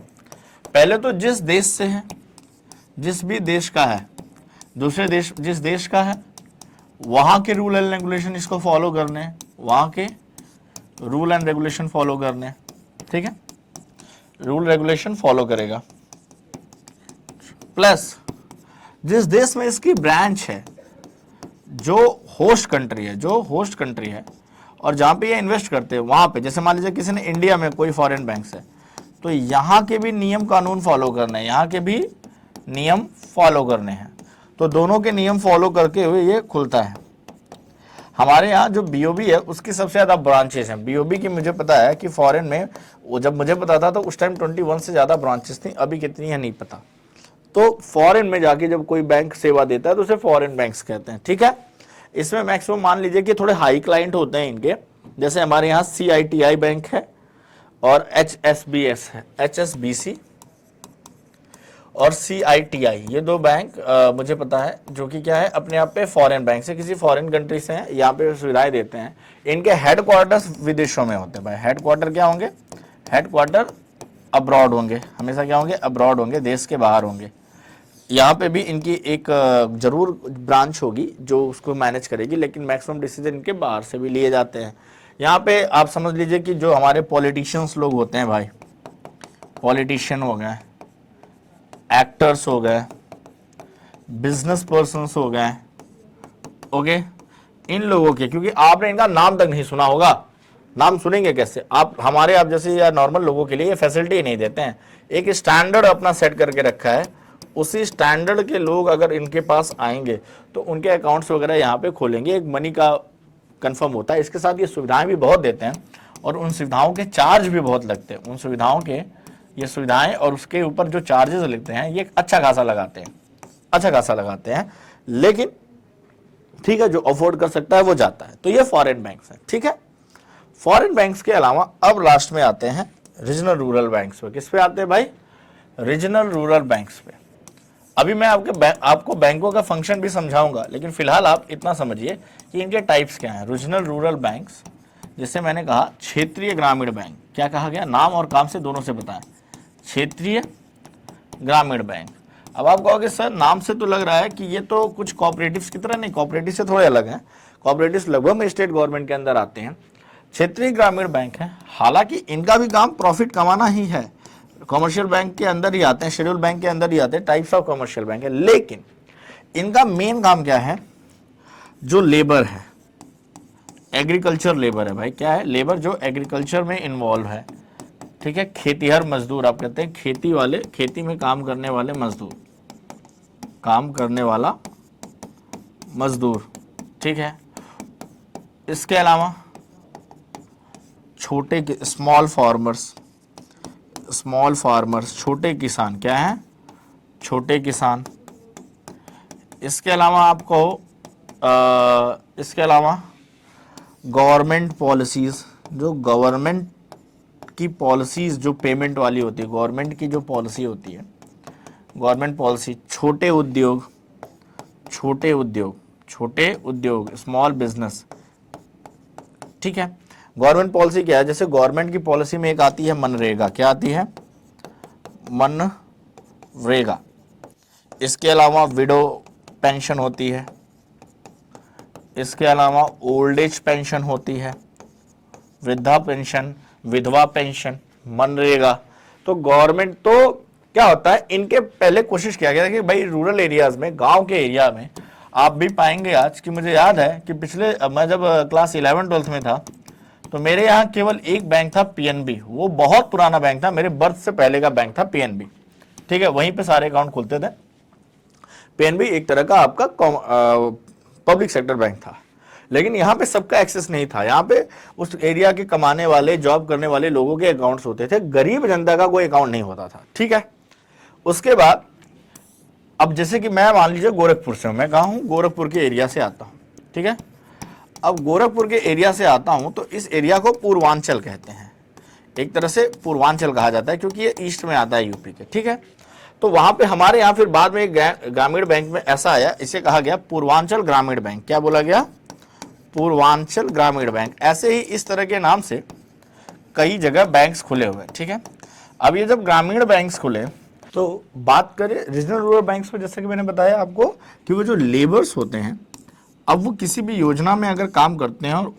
पहले तो जिस देश से है, जिस भी देश का है, दूसरे देश जिस देश का है वहाँ के रूल एंड रेगुलेशन इसको फॉलो करने हैं, वहाँ के रूल एंड रेगुलेशन फॉलो करने हैं। ठीक है, रूल रेगुलेशन फॉलो करेगा। प्लस जिस देश में इसकी ब्रांच है, जो होस्ट कंट्री है, जो होस्ट कंट्री है और जहाँ पे ये इन्वेस्ट करते हैं वहाँ पे, जैसे मान लीजिए किसी ने इंडिया में कोई फॉरेन बैंक है, तो यहाँ के भी नियम कानून फॉलो करने हैं, यहाँ के भी नियम फॉलो करने हैं। तो दोनों के नियम फॉलो करके हुए ये खुलता है। हमारे यहाँ जो BOB है उसकी सबसे ज़्यादा ब्रांचेस हैं। BOB की मुझे पता है कि फॉरेन में, वो जब मुझे पता था तो उस टाइम 21 से ज़्यादा ब्रांचेस थी, अभी कितनी है नहीं पता। तो फॉरेन में जाके जब कोई बैंक सेवा देता है तो उसे फॉरेन बैंक्स कहते हैं। ठीक है, इसमें मैक्सिमम मान लीजिए कि थोड़े हाई क्लाइंट होते हैं इनके, जैसे हमारे यहाँ CITI बैंक है और HSBS है, HSBC और CITI, ये दो बैंक मुझे पता है जो कि क्या है, अपने आप पे फॉरेन बैंक से, किसी फॉरेन कंट्री से हैं, यहाँ पे सुविधाएं देते हैं। इनके हेडक्वार्टर्स विदेशों में होते हैं भाई। हेडक्वार्टर क्या होंगे? हेडक्वार्टर अब्रॉड होंगे, हमेशा क्या होंगे? अब्रॉड होंगे, देश के बाहर होंगे। यहाँ पे भी इनकी एक जरूर ब्रांच होगी जो उसको मैनेज करेगी, लेकिन मैक्सिमम डिसीजन इनके बाहर से भी लिए जाते हैं। यहाँ पे आप समझ लीजिए कि जो हमारे पॉलिटिशियंस लोग होते हैं भाई, पॉलिटिशियन हो गए, एक्टर्स हो गए, बिजनेस पर्सन्स हो गए, ओके, इन लोगों के, क्योंकि आपने इनका नाम तक नहीं सुना होगा, नाम सुनेंगे कैसे आप? हमारे आप जैसे या नॉर्मल लोगों के लिए ये फैसिलिटी नहीं देते हैं। एक स्टैंडर्ड अपना सेट करके रखा है, उसी स्टैंडर्ड के लोग अगर इनके पास आएंगे तो उनके अकाउंट्स वगैरह यहाँ पे खोलेंगे, एक मनी का कंफर्म होता है। इसके साथ ये सुविधाएं भी बहुत देते हैं और उन सुविधाओं के चार्ज भी बहुत लगते हैं। उन सुविधाओं के ये सुविधाएं और उसके ऊपर जो चार्जेस लगते हैं ये अच्छा खासा लगाते हैं, अच्छा खासा लगाते हैं, लेकिन ठीक है, जो अफोर्ड कर सकता है वो जाता है। तो ये फॉरेन बैंक्स हैं, ठीक है। फॉरेन बैंक्स के अलावा अब लास्ट में आते हैं रीजनल रूरल बैंक्स पे। किस पे आते हैं भाई? रीजनल रूरल बैंक्स पे। अभी मैं आपको बैंकों का फंक्शन भी समझाऊंगा, लेकिन फिलहाल आप इतना समझिए कि इनके टाइप्स क्या हैं। रीजनल रूरल बैंक्स, जिससे मैंने कहा क्षेत्रीय ग्रामीण बैंक, क्या कहा गया? नाम और काम से दोनों से बताएं, क्षेत्रीय ग्रामीण बैंक। अब आप कहोगे सर नाम से तो लग रहा है कि ये तो कुछ कोऑपरेटिव्स की तरह, नहीं, कोऑपरेटिव से थोड़े अलग हैं। कोऑपरेटिव्स लगभग स्टेट गवर्नमेंट के अंदर आते हैं। क्षेत्रीय ग्रामीण बैंक है, हालांकि इनका भी काम प्रॉफिट कमाना ही है, कॉमर्शियल बैंक के अंदर ही आते हैं, शेड्यूल बैंक के अंदर ही आते हैं, टाइप्स ऑफ कॉमर्शियल बैंक है, लेकिन इनका मेन काम क्या है? जो लेबर है, एग्रीकल्चर लेबर है भाई। क्या है? लेबर जो एग्रीकल्चर में इन्वॉल्व है, ठीक है। खेतीहर मजदूर आप कहते हैं, खेती वाले, खेती में काम करने वाले मजदूर, काम करने वाला मजदूर, ठीक है। इसके अलावा छोटे स्मॉल फार्मर्स, स्मॉल फार्मर्स छोटे किसान, क्या है? छोटे किसान। इसके अलावा आपको इसके अलावा गवर्नमेंट पॉलिसीज, जो गवर्नमेंट की पॉलिसीज जो पेमेंट वाली होती है, गवर्नमेंट की जो पॉलिसी होती है, गवर्नमेंट पॉलिसी। छोटे उद्योग, छोटे उद्योग, छोटे उद्योग, स्मॉल बिजनेस, ठीक है। गवर्नमेंट पॉलिसी क्या है? जैसे गवर्नमेंट की पॉलिसी में एक आती है मनरेगा, क्या आती है? मनरेगा। इसके अलावा विडो पेंशन होती है, इसके अलावा ओल्ड एज पेंशन होती है, वृद्धा पेंशन, विधवा पेंशन, मनरेगा। तो गवर्नमेंट, तो क्या होता है, इनके पहले कोशिश किया गया कि भाई रूरल एरियाज में, गांव के एरिया में आप भी पाएंगे आज कि मुझे याद है कि पिछले, मैं जब क्लास 11-12 में था तो मेरे यहाँ केवल एक बैंक था, PNB। वो बहुत पुराना बैंक था, मेरे बर्थ से पहले का बैंक था PNB, ठीक है। वहीं पे सारे अकाउंट खुलते थे। PNB एक तरह का आपका पब्लिक सेक्टर बैंक था, लेकिन यहाँ पे सबका एक्सेस नहीं था। यहाँ पे उस एरिया के कमाने वाले, जॉब करने वाले लोगों के अकाउंट्स होते थे, गरीब जनता का कोई अकाउंट नहीं होता था, ठीक है। उसके बाद अब जैसे कि मैं मान लीजिए गोरखपुर से हूँ, मैं कहाँ हूँ? गोरखपुर के एरिया से आता हूँ, ठीक है। अब गोरखपुर के एरिया से आता हूँ तो इस एरिया को पूर्वांचल कहते हैं, एक तरह से पूर्वांचल कहा जाता है क्योंकि ये ईस्ट में आता है यूपी के, ठीक है। तो वहां पे हमारे यहाँ फिर बाद में ग्रामीण बैंक में ऐसा आया, इसे कहा गया पूर्वांचल ग्रामीण बैंक। क्या बोला गया? पूर्वांचल ग्रामीण बैंक। ऐसे ही इस तरह के नाम से कई जगह बैंक्स खुले हुए, ठीक है। अब ये जब ग्रामीण बैंक्स खुले तो बात करें रीजनल रूरल बैंक्स में, जैसे कि मैंने बताया आपको कि वो जो लेबर्स होते हैं, अब वो किसी भी योजना में अगर काम करते हैं और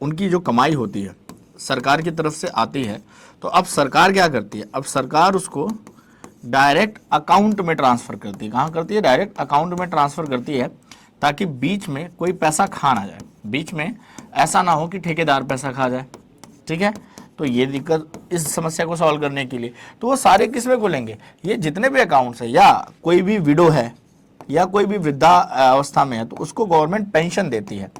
उनकी जो कमाई होती है सरकार की तरफ से आती है, तो अब सरकार क्या करती है? अब सरकार उसको डायरेक्ट अकाउंट में ट्रांसफ़र करती है। कहाँ करती है? डायरेक्ट अकाउंट में ट्रांसफ़र करती है, ताकि बीच में कोई पैसा खा ना जाए, बीच में ऐसा ना हो कि ठेकेदार पैसा खा जाए, ठीक है। तो ये दिक्कत, इस समस्या को सॉल्व करने के लिए तो वो सारे किस में खुलेंगे? ये जितने भी अकाउंट्स है, या कोई भी विडो है या कोई भी वृद्धा अवस्था में है तो उसको गवर्नमेंट पेंशन देती है,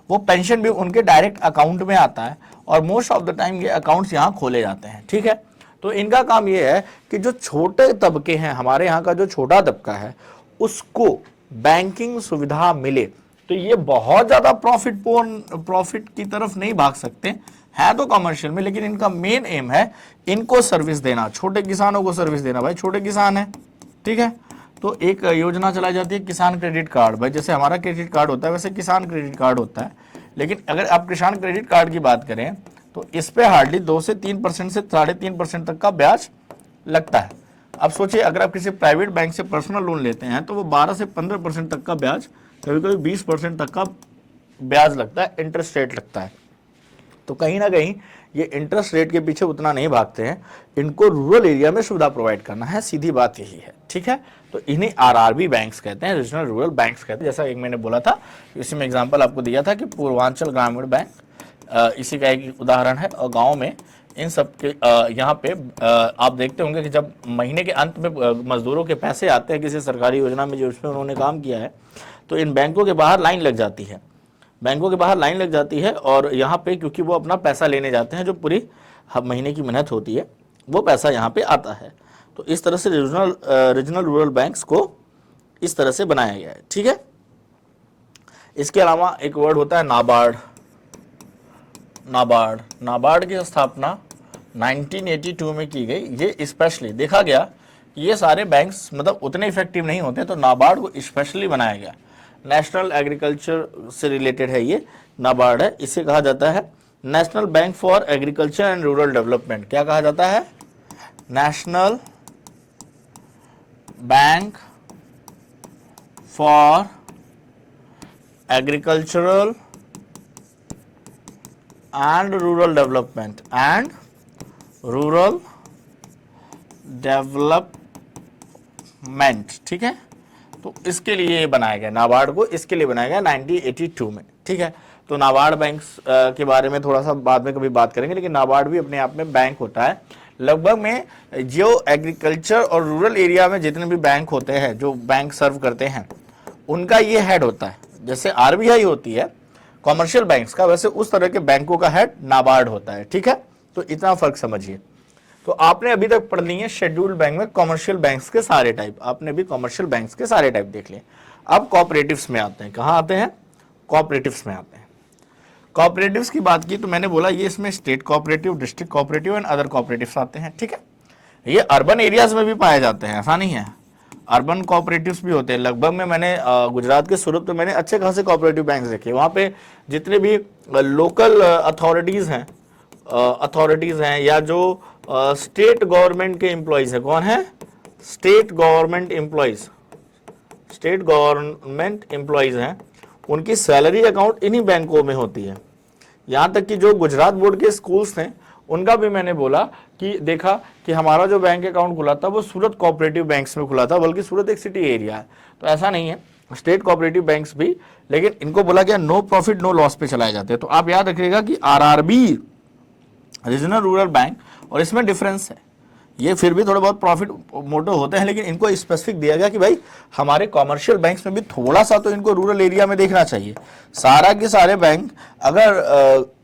वो पेंशन भी उनके डायरेक्ट अकाउंट में आता है और मोस्ट ऑफ द टाइम ये अकाउंट्स यहाँ खोले जाते हैं, ठीक है। तो इनका काम ये है कि जो छोटे तबके हैं, हमारे यहाँ का जो छोटा तबका है, उसको बैंकिंग सुविधा मिले, तो ये बहुत ज्यादा प्रॉफिट की तरफ नहीं भाग सकते है तो कमर्शियल में, लेकिन इनका मेन एम है इनको सर्विस देना, छोटे किसानों को सर्विस देना। भाई छोटे किसान है, ठीक है, तो एक योजना चलाई जाती है किसान क्रेडिट कार्ड। भाई जैसे हमारा क्रेडिट कार्ड होता है वैसे किसान क्रेडिट कार्ड होता है, लेकिन अगर आप किसान क्रेडिट कार्ड की बात करें तो इस पे हार्डली 2 से 3% से 3.5% तक का ब्याज लगता है। अब सोचिए अगर आप किसी प्राइवेट बैंक से पर्सनल लोन लेते हैं तो वो 12 से 15% तक का ब्याज, कभी कभी 20% तक का ब्याज लगता है, इंटरेस्ट रेट लगता है। तो कहीं ना कहीं ये इंटरेस्ट रेट के पीछे उतना नहीं भागते हैं, इनको रूरल एरिया में सुविधा प्रोवाइड करना है, सीधी बात यही है, ठीक है। तो इन्हें आरआरबी बैंक्स कहते हैं, रीजनल रूरल बैंक्स कहते हैं। जैसा एक मैंने बोला था, इसी में एग्जांपल आपको दिया था कि पूर्वांचल ग्रामीण बैंक इसी का एक उदाहरण है। और गाँव में इन सब के यहाँ पे आप देखते होंगे कि जब महीने के अंत में मजदूरों के पैसे आते हैं किसी सरकारी योजना में जो उसमें उन्होंने काम किया है, तो इन बैंकों के बाहर लाइन लग जाती है, बैंकों के बाहर लाइन लग जाती है। और यहाँ पे क्योंकि वो अपना पैसा लेने जाते हैं, जो पूरी महीने की मेहनत होती है वो पैसा यहाँ पे आता है। तो इस तरह से रीजनल रूरल बैंक्स को इस तरह से बनाया गया है, ठीक है। इसके अलावा एक वर्ड होता है नाबार्ड। नाबार्ड की स्थापना 1982 में की गई। ये स्पेशली देखा गया कि ये सारे बैंक्स मतलब उतने इफेक्टिव नहीं होते, तो नाबार्ड को स्पेशली बनाया गया। नेशनल एग्रीकल्चर से रिलेटेड है ये नाबार्ड है। इसे कहा जाता है national bank for agriculture and rural development. क्या कहा जाता है? National bank for agricultural and rural development ठीक है। तो इसके लिए बनाया गया, नाबार्ड को इसके लिए बनाया गया 1982 में, ठीक है। तो नाबार्ड बैंक्स के बारे में थोड़ा सा बाद में कभी बात करेंगे, लेकिन नाबार्ड भी अपने आप में बैंक होता है। लगभग में जो एग्रीकल्चर और रूरल एरिया में जितने भी बैंक होते हैं, जो बैंक सर्व करते हैं, उनका ये हेड होता है। जैसे आरबीआई होती है कॉमर्शियल बैंक्स का, वैसे उस तरह के बैंकों का हेड नाबार्ड होता है, ठीक है। तो इतना फर्क समझिए। तो आपने अभी तक पढ़ ली है शेड्यूल्ड बैंक में कॉमर्शियल बैंक्स के सारे टाइप, आपने भी कॉमर्शियल बैंक्स के सारे टाइप देख लिए। अब कोऑपरेटिव्स में आते हैं। कहाँ आते हैं? कोऑपरेटिव्स में आते हैं। कोऑपरेटिव्स की बात की तो मैंने बोला ये इसमें state cooperative, district cooperative and other cooperatives आते हैं, ठीक है। ये अर्बन एरियाज में भी पाए जाते हैं, ऐसा नहीं है। अर्बन कोऑपरेटिव्स भी होते हैं। लगभग में मैंने गुजरात के सूरत में मैंने अच्छे खासे कोऑपरेटिव बैंक देखे। वहाँ पे जितने भी लोकल अथॉरिटीज़ हैं या जो स्टेट गवर्नमेंट के एम्प्लॉयज़ हैं, कौन है? स्टेट गवर्नमेंट एम्प्लॉयज़ हैं, उनकी सैलरी अकाउंट इन्हीं बैंकों में होती है। यहाँ तक कि जो गुजरात बोर्ड के स्कूल्स थे उनका भी मैंने बोला कि देखा कि हमारा जो बैंक अकाउंट खुला था वो सूरत कोऑपरेटिव बैंक्स में खुला था, बल्कि सूरत एक सिटी एरिया है। तो ऐसा नहीं है, स्टेट कोऑपरेटिव बैंक्स भी, लेकिन इनको बोला गया नो प्रॉफिट नो लॉस पे चलाए जाते हैं। तो आप याद रखिएगा कि आरआरबी रीजनल रूरल बैंक, और इसमें डिफरेंस है, ये फिर भी थोड़े बहुत प्रॉफिट मोटो होते हैं, लेकिन इनको स्पेसिफिक दिया गया कि भाई हमारे कॉमर्शियल बैंक्स में भी थोड़ा सा तो इनको रूरल एरिया में देखना चाहिए। सारा के सारे बैंक अगर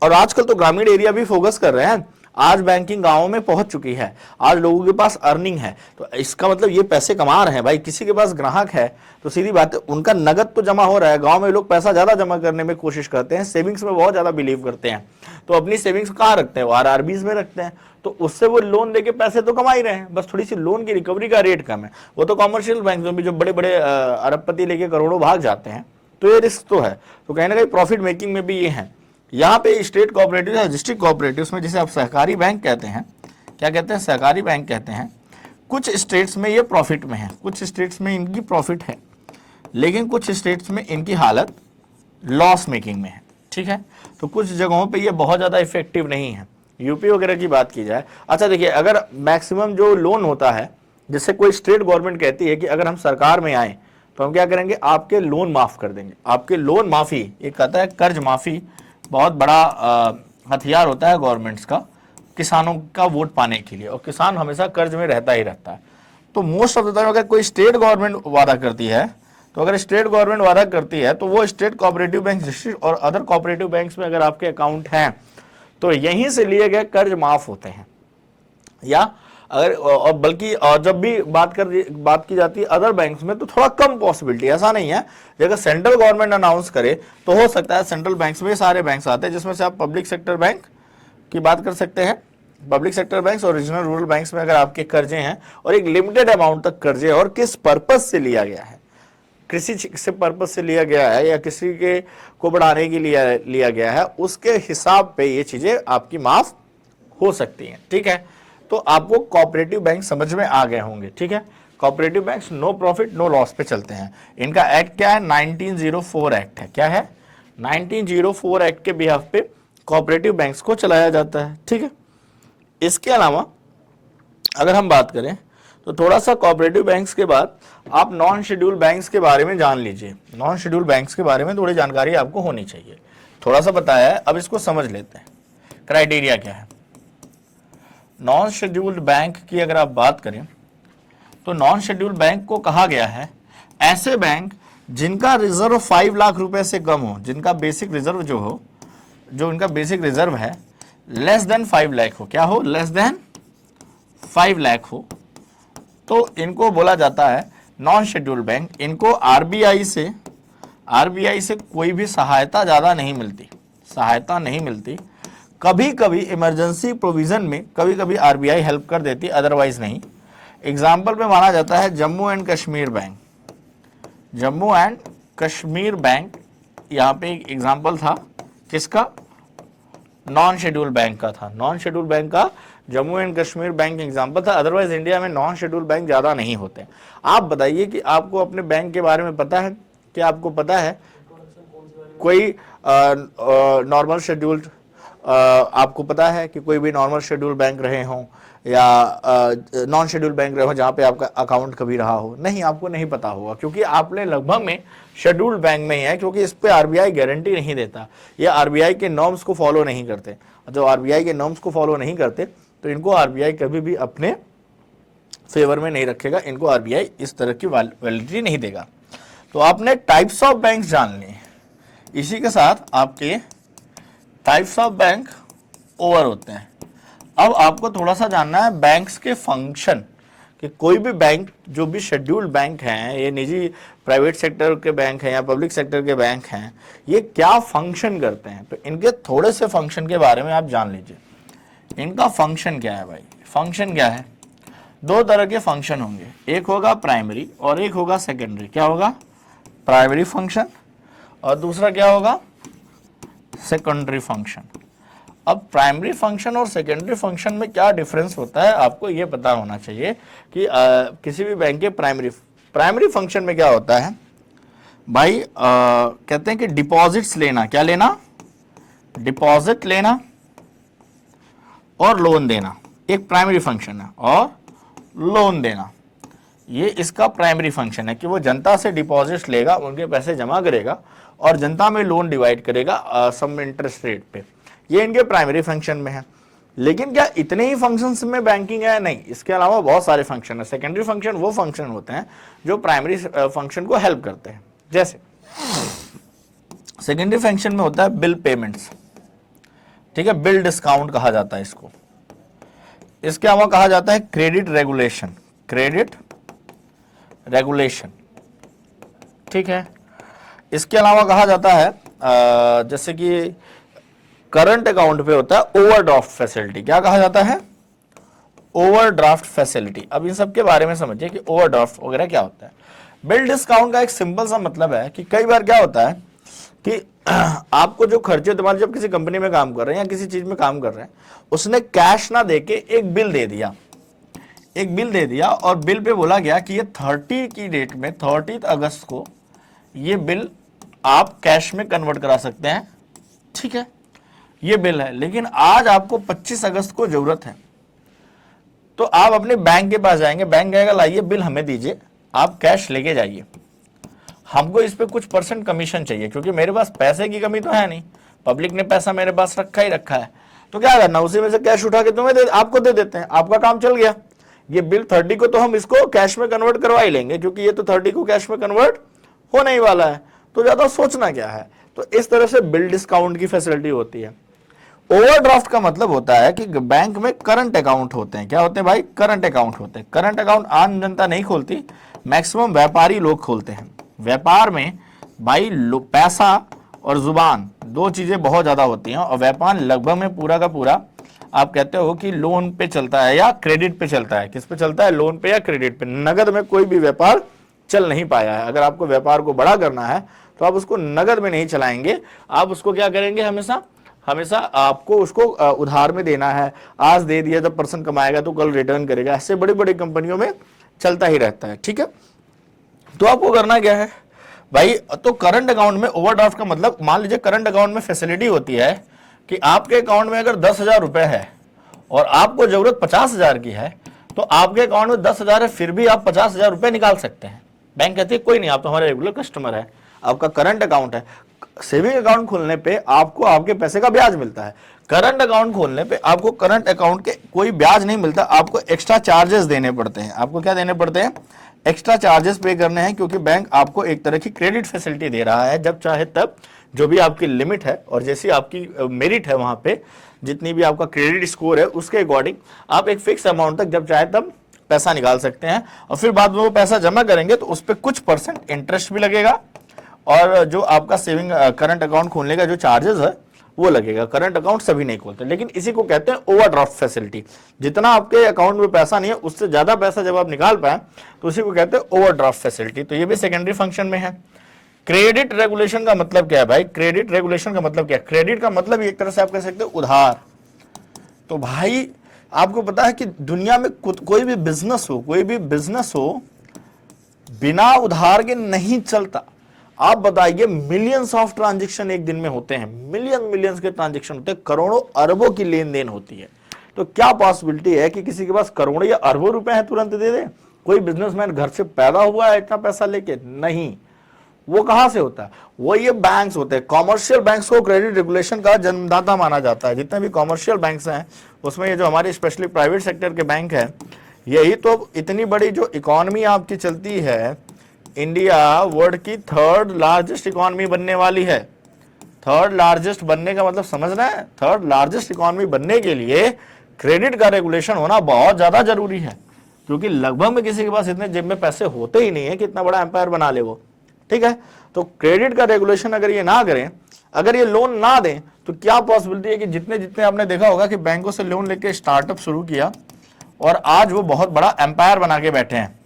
और आजकल तो ग्रामीण एरिया भी फोकस कर रहे हैं। आज बैंकिंग गांवों में पहुंच चुकी है, आज लोगों के पास अर्निंग है, तो इसका मतलब ये पैसे कमा रहे हैं। भाई किसी के पास ग्राहक है तो सीधी बात है उनका नगद तो जमा हो रहा है। गांव में लोग पैसा ज्यादा जमा करने में कोशिश करते हैं, सेविंग्स में बहुत ज्यादा बिलीव करते हैं, तो अपनी सेविंग्स कहाँ रखते हैं? वो आरआरबीज में रखते हैं। तो उससे वो लोन देके पैसे तो कमा ही रहे हैं, बस थोड़ी सी लोन की रिकवरी का रेट कम है। वो तो कॉमर्शियल बैंक में भी जो बड़े बड़े अरबपति लेके करोड़ों भाग जाते हैं, तो ये रिस्क तो है। तो कहीं ना कहीं प्रॉफिट मेकिंग में भी ये है। यहाँ पे स्टेट कोऑपरेटिव या डिस्ट्रिक्ट कोऑपरेटिव में जिसे आप सहकारी बैंक कहते हैं, क्या कहते हैं? सहकारी बैंक कहते हैं। कुछ स्टेट्स में ये प्रॉफिट में है, कुछ स्टेट्स में इनकी प्रॉफिट है, लेकिन कुछ स्टेट्स में इनकी हालत लॉस मेकिंग में है, ठीक है। तो कुछ जगहों पे ये बहुत ज़्यादा इफेक्टिव नहीं है। यूपी वगैरह की बात की जाए, अच्छा देखिए, अगर मैक्सिमम जो लोन होता है, जैसे कोई स्टेट गवर्नमेंट कहती है कि अगर हम सरकार में आए तो हम क्या करेंगे, आपके लोन माफ़ कर देंगे। आपके लोन माफ़ी, एक कहता है कर्ज माफ़ी, बहुत बड़ा हथियार होता है गवर्नमेंट्स का किसानों का वोट पाने के लिए, और किसान हमेशा कर्ज में रहता ही रहता है। तो मोस्ट ऑफ द टाइम अगर कोई स्टेट गवर्नमेंट वादा करती है, तो अगर स्टेट गवर्नमेंट वादा करती है तो वो स्टेट कोऑपरेटिव बैंक, डिस्ट्रिक्ट और अदर कोऑपरेटिव बैंक्स में अगर आपके अकाउंट हैं तो यहीं से लिए गए कर्ज माफ होते हैं। या अगर और बल्कि और जब भी बात की जाती है अदर बैंक्स में तो थोड़ा कम पॉसिबिलिटी, ऐसा नहीं है। अगर सेंट्रल गवर्नमेंट अनाउंस करे तो हो सकता है सेंट्रल बैंक्स में सारे बैंक्स आते हैं, जिसमें से आप पब्लिक सेक्टर बैंक की बात कर सकते हैं। पब्लिक सेक्टर बैंक्स और रीजनल रूरल बैंक्स में अगर आपके कर्जे हैं और एक लिमिटेड अमाउंट तक कर्जे और किस पर्पज से लिया गया है, कृषि से पर्पज से लिया गया है या किसी के को बढ़ाने के लिए लिया गया है, उसके हिसाब पे ये चीजें आपकी माफ हो सकती हैं। ठीक है, तो आपको कोऑपरेटिव बैंक समझ में आ गए होंगे। ठीक है, cooperative banks no profit no loss पे चलते हैं। इनका एक्ट क्या है, 1904 एक्ट है। क्या है, 1904 एक्ट के बिहाफ पे कोऑपरेटिव बैंक्स को चलाया जाता है। ठीक है, इसके अलावा अगर हम बात करें तो थोड़ा सा कोऑपरेटिव बैंक्स के बाद आप नॉन शेड्यूल बैंक्स के बारे में जान लीजिए। नॉन शेड्यूल बैंक्स के बारे में थोड़ी जानकारी आपको होनी चाहिए। थोड़ा सा बताया है, अब इसको समझ लेते हैं। क्राइटेरिया क्या है नॉन शेड्यूल्ड बैंक की? अगर आप बात करें तो नॉन शेड्यूल्ड बैंक को कहा गया है ऐसे बैंक जिनका रिजर्व 5 लाख रुपए से कम हो, जिनका बेसिक रिजर्व जो इनका बेसिक रिजर्व है लेस देन 5 लाख हो। क्या हो, लेस देन 5 लाख हो, तो इनको बोला जाता है नॉन शेड्यूल्ड बैंक। इनको आरबीआई से कोई भी सहायता ज्यादा नहीं मिलती। कभी कभी इमरजेंसी प्रोविजन में कभी कभी आरबीआई हेल्प कर देती, अदरवाइज नहीं। एग्जाम्पल में माना जाता है जम्मू एंड कश्मीर बैंक। यहाँ पे एक एग्जाम्पल था किसका, नॉन शेड्यूल बैंक का था। नॉन शेड्यूल बैंक का Jammu and Kashmir bank example था। अदरवाइज इंडिया में नॉन शेड्यूल बैंक ज्यादा नहीं होते। आप बताइए कि आपको अपने बैंक के बारे में पता है? क्या आपको पता है कोई नॉर्मल शेड्यूल्ड आपको पता है कि कोई भी नॉर्मल शेड्यूल बैंक रहे हों या नॉन शेड्यूल बैंक रहे हो जहां पे आपका अकाउंट कभी रहा हो? नहीं, आपको नहीं पता होगा, क्योंकि आपने लगभग में शेड्यूल्ड बैंक में ही है, क्योंकि इस पे आरबीआई गारंटी नहीं देता, ये आरबीआई के नॉर्म्स को फॉलो नहीं करते। जो आरबीआई के नॉर्म्स को फॉलो नहीं करते तो इनको आरबीआई कभी भी अपने फेवर में नहीं रखेगा, इनको आरबीआई इस तरह की वैलिडिटी नहीं देगा। तो आपने टाइप्स ऑफ बैंक जान ली, इसी के साथ आपके टाइप्स ऑफ बैंक ओवर होते हैं। अब आपको थोड़ा सा जानना है बैंक्स के फंक्शन, कि कोई भी बैंक, जो भी शेड्यूल्ड बैंक हैं, ये निजी प्राइवेट सेक्टर के बैंक हैं या पब्लिक सेक्टर के बैंक हैं, ये क्या फंक्शन करते हैं। तो इनके थोड़े से फंक्शन के बारे में आप जान लीजिए। इनका फंक्शन क्या है भाई? फंक्शन क्या है? 2 तरह के फंक्शन होंगे, एक होगा प्राइमरी और एक होगा सेकेंडरी। क्या होगा? प्राइमरी फंक्शन, और दूसरा क्या होगा? Secondary function. अब प्राइमरी फंक्शन और सेकेंडरी फंक्शन में क्या डिफरेंस होता है आपको ये पता होना चाहिए कि किसी भी बैंक के प्राइमरी फंक्शन में क्या होता है भाई। कहते हैं कि डिपॉजिट्स लेना, क्या लेना? डिपॉजिट लेना और लोन देना एक प्राइमरी फंक्शन है, और लोन देना ये इसका प्राइमरी फंक्शन है, कि वो जनता से डिपॉजिट्स लेगा, उनके पैसे जमा करेगा और जनता में लोन डिवाइड करेगा सम इंटरेस्ट रेट पे। ये इनके प्राइमरी फंक्शन में है। लेकिन क्या इतने ही फंक्शंस में बैंकिंग है? नहीं, इसके अलावा बहुत सारे फंक्शन है। सेकेंडरी फंक्शन वो फंक्शन होते हैं जो प्राइमरी फंक्शन को हेल्प करते हैं। जैसे सेकेंडरी फंक्शन में होता है बिल पेमेंट्स, ठीक है, बिल डिस्काउंट कहा जाता है इसको। इसके अलावा कहा जाता है क्रेडिट रेगुलेशन, ठीक है। इसके अलावा कहा जाता है जैसे कि करंट अकाउंट पे होता है ओवरड्राफ्ट फैसिलिटी। क्या कहा जाता है? Overdraft facility. अब इन सब के बारे में समझिए कि ओवरड्राफ्ट वगैरह क्या होता है। बिल डिस्काउंट का एक सिंपल सा मतलब है कि कई बार क्या होता है कि आपको जो खर्चे, तुम्हारे जब किसी कंपनी में काम कर रहे हैं या किसी चीज में काम कर रहे हैं, उसने कैश ना देके एक बिल दे दिया और बिल पे बोला गया कि ये 30 की डेट में 30 अगस्त को ये बिल आप कैश में कन्वर्ट करा सकते हैं, ठीक है, ये बिल है। लेकिन आज आपको 25 अगस्त को जरूरत है, तो आप अपने बैंक के पास जाएंगे, बैंक कहेगा लाइए बिल हमें दीजिए, आप कैश लेके जाइए, हमको इस पे कुछ % कमीशन चाहिए, क्योंकि मेरे पास पैसे की कमी तो है नहीं, पब्लिक ने पैसा मेरे पास रखा है। तो क्या करना, उसी में से कैश उठा के आपको दे देते हैं, आपका काम चल गया। ये बिल 30 को तो हम इसको कैश में कन्वर्ट करवा ही लेंगे, क्योंकि ये तो 30 को कैश में कन्वर्ट होने ही वाला है, तो ज्यादा सोचना क्या है। तो इस तरह से बिल डिस्काउंट की फैसिलिटी होती है। ओवरड्राफ्ट का मतलब होता है कि बैंक में करंट अकाउंट होते हैं। क्या होते हैं भाई? करंट अकाउंट होते हैं। करंट अकाउंट आम जनता नहीं खोलती, मैक्सिमम व्यापारी लोग खोलते हैं। व्यापार में भाई पैसा और जुबान दो चीजें बहुत ज्यादा होती हैं, और व्यापार लगभग में पूरा का पूरा आप कहते हो कि लोन पे चलता है या क्रेडिट पे चलता है। किस पे चलता है? लोन पे या क्रेडिट पे। नगद में कोई भी व्यापार चल नहीं पाया है। अगर आपको व्यापार को बड़ा करना है तो आप उसको नगद में नहीं चलाएंगे, आप उसको क्या करेंगे? हमेशा हमेशा आपको उसको उधार में देना है। आज दे दिया, जब पर्सन कमाएगा तो कल रिटर्न करेगा। ऐसे बड़ी बड़ी कंपनियों में चलता ही रहता है। ठीक है, तो आपको करना क्या है भाई? तो करंट अकाउंट में ओवरड्राफ्ट का मतलब, मान लीजिए करंट अकाउंट में फैसिलिटी होती है कि आपके अकाउंट में अगर 10,000 रुपए है और आपको जरूरत 50,000 की है, तो आपके अकाउंट में 10,000 है, फिर भी आप 50,000 रुपए निकाल सकते हैं। बैंक कहती है कोई नहीं, आप तो हमारे रेगुलर कस्टमर है, आपका करंट अकाउंट है। सेविंग अकाउंट खोलने पे आपको आपके पैसे का ब्याज मिलता है। करंट अकाउंट खोलने पे आपको करंट अकाउंट के कोई ब्याज नहीं मिलता, आपको एक्स्ट्रा चार्जेस देने पड़ते हैं। आपको क्या देने पड़ते हैं? एक्स्ट्रा चार्जेस पे करने हैं, क्योंकि बैंक आपको एक तरह की क्रेडिट फैसिलिटी दे रहा है। जब चाहे तब, जो भी आपकी लिमिट है और जैसी आपकी मेरिट है, वहां पे जितनी भी आपका क्रेडिट स्कोर है उसके अकॉर्डिंग आप एक फिक्स अमाउंट तक जब चाहे तब पैसा निकाल सकते हैं, और फिर बाद में वो पैसा जमा करेंगे तो उस पर कुछ परसेंट इंटरेस्ट भी लगेगा, और जो आपका सेविंग करंट अकाउंट खोलने का जो चार्जेस है वो लगेगा। करंट अकाउंट सभी नहीं खोलते, लेकिन इसी को कहते हैं ओवरड्राफ्ट फैसिलिटी। जितना आपके अकाउंट में पैसा नहीं है उससे ज्यादा पैसा जब आप निकाल पाए तो उसी को कहते हैं ओवरड्राफ्ट फैसिलिटी। तो ये भी सेकेंडरी फंक्शन में है। क्रेडिट रेगुलेशन का मतलब क्या है भाई? क्रेडिट रेगुलेशन का मतलब क्या है? क्रेडिट का मतलब एक तरह से आप कह सकते हो उधार। तो भाई आपको पता है कि दुनिया में कोई भी बिजनेस हो बिना उधार के नहीं चलता। आप बताइए, मिलियंस ऑफ ट्रांजैक्शन एक दिन में होते हैं, मिलियंस के ट्रांजैक्शन होते हैं, करोड़ों अरबों की लेन देन होती है। तो क्या पॉसिबिलिटी है कि किसी के पास करोड़ों या अरबों रुपए हैं तुरंत दे दे? कोई बिजनेसमैन घर से पैदा हुआ है इतना पैसा लेके? नहीं। वो कहां से होता है? वो ये बैंक्स होते हैं। कॉमर्शियल बैंक्स को क्रेडिट रेगुलेशन का जन्मदाता माना जाता है। जितने भी कॉमर्शियल बैंक्स हैं उसमें ये जो हमारे स्पेशली प्राइवेट सेक्टर के बैंक है, यही तो इतनी बड़ी जो इकोनॉमी आपकी चलती है, इंडिया वर्ल्ड की 3rd लार्जेस्ट इकोनॉमी बनने वाली है। 3rd लार्जेस्ट बनने का मतलब समझ रहे हैं? 3rd लार्जेस्ट इकोनॉमी बनने के लिए क्रेडिट का रेगुलेशन होना बहुत ज्यादा जरूरी है, क्योंकि लगभग में किसी के पास इतने जेब में पैसे होते ही नहीं है कि इतना बड़ा एम्पायर बना ले वो। ठीक है, तो क्रेडिट का रेगुलेशन अगर ये ना करें, अगर ये लोन ना दें, तो क्या पॉसिबिलिटी है कि जितने जितने आपने देखा होगा कि बैंकों से लोन लेके स्टार्टअप शुरू किया और आज वो बहुत बड़ा एम्पायर बना के बैठे हैं।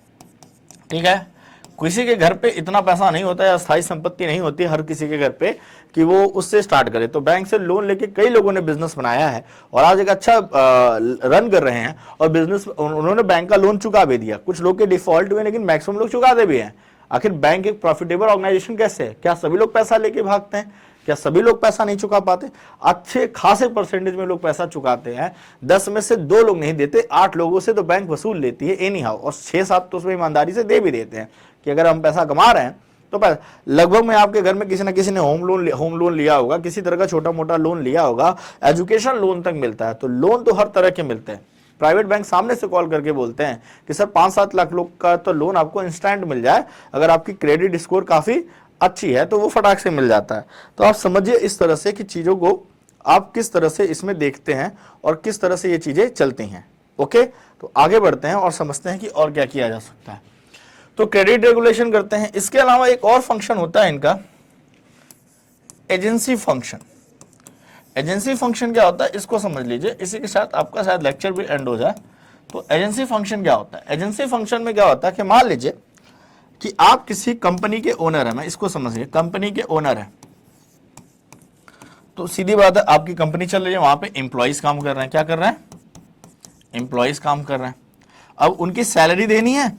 ठीक है, किसी के घर पे इतना पैसा नहीं होता है, अस्थायी संपत्ति नहीं होती हर किसी के घर पे कि वो उससे स्टार्ट करे। तो बैंक से लोन लेके कई लोगों ने बिजनेस बनाया है और आज एक अच्छा रन कर रहे हैं, और बिजनेस उन्होंने बैंक का लोन चुका भी दिया। कुछ लोग के डिफॉल्ट हुए, लेकिन मैक्सिमम लोग चुकाते भी हैं। आखिर बैंक एक प्रॉफिटेबल ऑर्गेनाइजेशन कैसे है? क्या सभी लोग पैसा लेके भागते हैं? क्या सभी लोग पैसा नहीं चुका पाते? अच्छे खासे परसेंटेज में लोग पैसा चुकाते हैं। 10 में से 2 लोग नहीं देते, 8 लोगों से तो बैंक वसूल लेती है एनी हाउ, और 6-7 तो उसमें ईमानदारी से दे भी देते हैं कि अगर हम पैसा कमा रहे हैं तो पैसा। लगभग में आपके घर में किसी ना किसी ने होम लोन लिया होगा, किसी तरह का छोटा मोटा लोन लिया होगा, एजुकेशन लोन तक मिलता है। तो लोन तो हर तरह के मिलते हैं। प्राइवेट बैंक सामने से कॉल करके बोलते हैं कि सर 5-7 लाख लोग का तो लोन आपको इंस्टेंट मिल जाए, अगर आपकी क्रेडिट स्कोर काफी अच्छी है तो वो फटाक से मिल जाता है। तो आप समझिए इस तरह से कि चीजों को आप किस तरह से इसमें देखते हैं और किस तरह से ये चीजें चलती हैं। ओके, तो आगे बढ़ते हैं और समझते हैं कि और क्या किया जा सकता है। तो क्रेडिट रेगुलेशन करते हैं। इसके अलावा एक और फंक्शन होता है इनका, एजेंसी फंक्शन। एजेंसी फंक्शन क्या होता है इसको समझ लीजिए, इसी के साथ आपका शायद लेक्चर भी एंड हो जाए। तो एजेंसी फंक्शन क्या होता है? एजेंसी फंक्शन में क्या होता है कि मान लीजिए कि आप किसी कंपनी के ओनर है, मैं इसको समझिए, कंपनी के ओनर है, तो सीधी बात है आपकी कंपनी चल रही है, वहां पे एम्प्लॉइज काम कर रहे हैं। क्या कर रहे हैं? एम्प्लॉइज काम कर रहे हैं। अब उनकी सैलरी देनी है,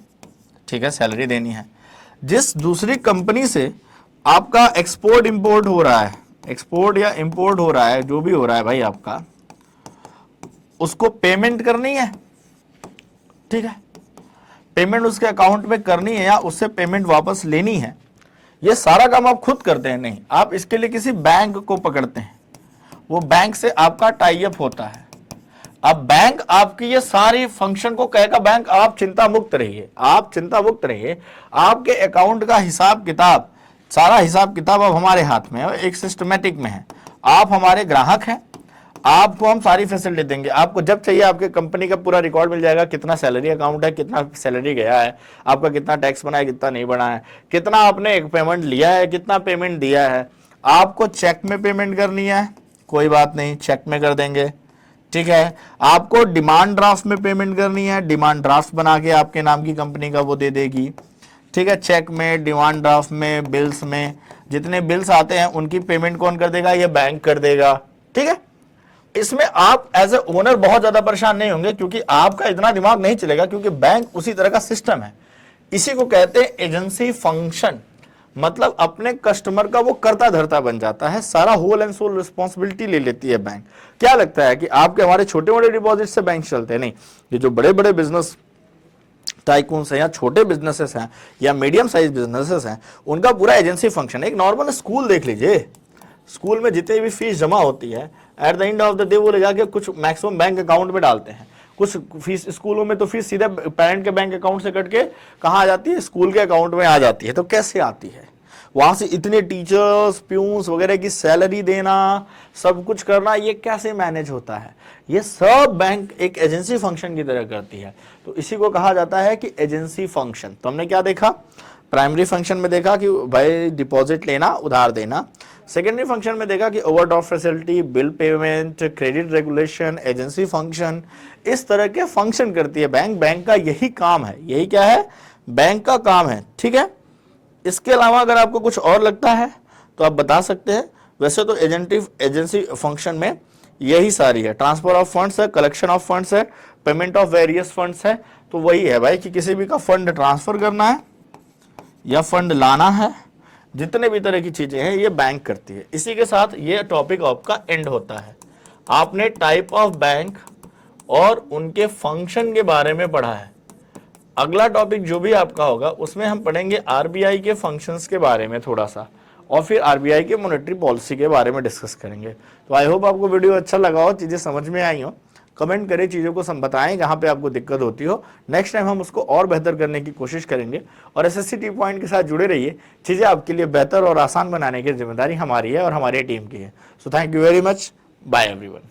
ठीक है, सैलरी देनी है। जिस दूसरी कंपनी से आपका एक्सपोर्ट इंपोर्ट हो रहा है, एक्सपोर्ट या इंपोर्ट हो रहा है, जो भी हो रहा है भाई आपका, उसको पेमेंट करनी है। ठीक है, पेमेंट उसके अकाउंट में करनी है या उससे पेमेंट वापस लेनी है, ये सारा काम आप खुद करते हैं? नहीं, आप इसके लिए किसी बैंक को पकड़ते हैं, वो बैंक से आपका टाई अप होता है। अब बैंक आपकी ये सारी फंक्शन को कहेगा, बैंक आप चिंता मुक्त रहिए, आप चिंता मुक्त रहिए, आपके अकाउंट का हिसाब किताब, सारा हिसाब किताब अब हमारे हाथ में है, एक सिस्टमेटिक में है। आप हमारे ग्राहक हैं, आपको हम सारी फैसिलिटी देंगे। आपको जब चाहिए आपके कंपनी का पूरा रिकॉर्ड मिल जाएगा, कितना सैलरी अकाउंट है, कितना सैलरी गया है, आपका कितना टैक्स बना है, कितना नहीं बना है, कितना आपने एक पेमेंट लिया है, कितना पेमेंट दिया है। आपको चेक में पेमेंट करनी है, कोई बात नहीं, चेक में कर देंगे, ठीक है। आपको डिमांड ड्राफ्ट में पेमेंट करनी है, डिमांड ड्राफ्ट बना के आपके नाम की कंपनी का वो दे देगी, ठीक है। चेक में, डिमांड ड्राफ्ट में, बिल्स में, जितने बिल्स आते हैं उनकी पेमेंट कौन कर देगा? ये बैंक कर देगा, ठीक है। इसमें आप एज ए ओनर बहुत ज्यादा परेशान नहीं होंगे, क्योंकि आपका इतना दिमाग नहीं चलेगा, क्योंकि बैंक उसी तरह का सिस्टम है। इसी को कहते हैं एजेंसी फंक्शन, मतलब अपने कस्टमर का वो करता धरता बन जाता है, सारा होल एंड सोल रिस्पॉन्सिबिलिटी ले लेती है बैंक। क्या लगता है कि आपके हमारे छोटे मोटे डिपॉजिट से बैंक चलते हैं? नहीं, ये जो बड़े बड़े बिजनेस टाइकून्स हैं या छोटे बिजनेसेस हैं या मीडियम साइज बिजनेसेस हैं, उनका पूरा एजेंसी फंक्शन है। एक नॉर्मल स्कूल देख लीजिए, स्कूल में जितनी भी फीस जमा होती है, at the end of the day वो ले जाके कुछ मैक्सिमम बैंक अकाउंट में डालते हैं। कुछ फीस स्कूलों में तो फीस सीधे पेरेंट के बैंक अकाउंट से कट के कहाँ आ जाती है? स्कूल के अकाउंट में आ जाती है। तो कैसे आती है? वहां से इतने टीचर्स, प्यून्स वगैरह की सैलरी देना, सब कुछ करना, ये कैसे मैनेज होता है? ये सब बैंक एक एजेंसी फंक्शन की तरह करती है। तो इसी को कहा जाता है कि एजेंसी फंक्शन। तो हमने क्या देखा? प्राइमरी फंक्शन में देखा कि भाई डिपॉजिट लेना, उधार देना। सेकेंडरी फंक्शन में देखा कि overdraft facility, bill payment, credit regulation, agency function, इस तरह के फंक्शन करती है बैंक। बैंक का यही काम है, यही क्या है? बैंक का काम है, ठीक है। इसके अलावा अगर आपको कुछ और लगता है तो आप बता सकते हैं। वैसे तो एजेंसी फंक्शन में यही सारी है, ट्रांसफर ऑफ फंड्स है, कलेक्शन ऑफ फंड्स है, पेमेंट ऑफ वेरियस फंड्स है। तो वही है भाई कि किसी भी का फंड ट्रांसफर करना है या फंड लाना है, जितने भी तरह की चीजें हैं ये बैंक करती है। इसी के साथ ये टॉपिक आपका एंड होता है। आपने टाइप ऑफ बैंक और उनके फंक्शन के बारे में पढ़ा है। अगला टॉपिक जो भी आपका होगा उसमें हम पढ़ेंगे आरबीआई के फंक्शंस के बारे में थोड़ा सा, और फिर आरबीआई के मॉनेटरी पॉलिसी के बारे में डिस्कस करेंगे। तो आई होप आपको वीडियो अच्छा लगा हो, चीज़ें समझ में आई हो। कमेंट करें, चीज़ों को बताएं जहाँ पे आपको दिक्कत होती हो। नेक्स्ट टाइम हम उसको और बेहतर करने की कोशिश करेंगे। और एसएससी टी पॉइंट के साथ जुड़े रहिए, चीज़ें आपके लिए बेहतर और आसान बनाने की जिम्मेदारी हमारी है और हमारी टीम की है। So thank you very much, bye everyone.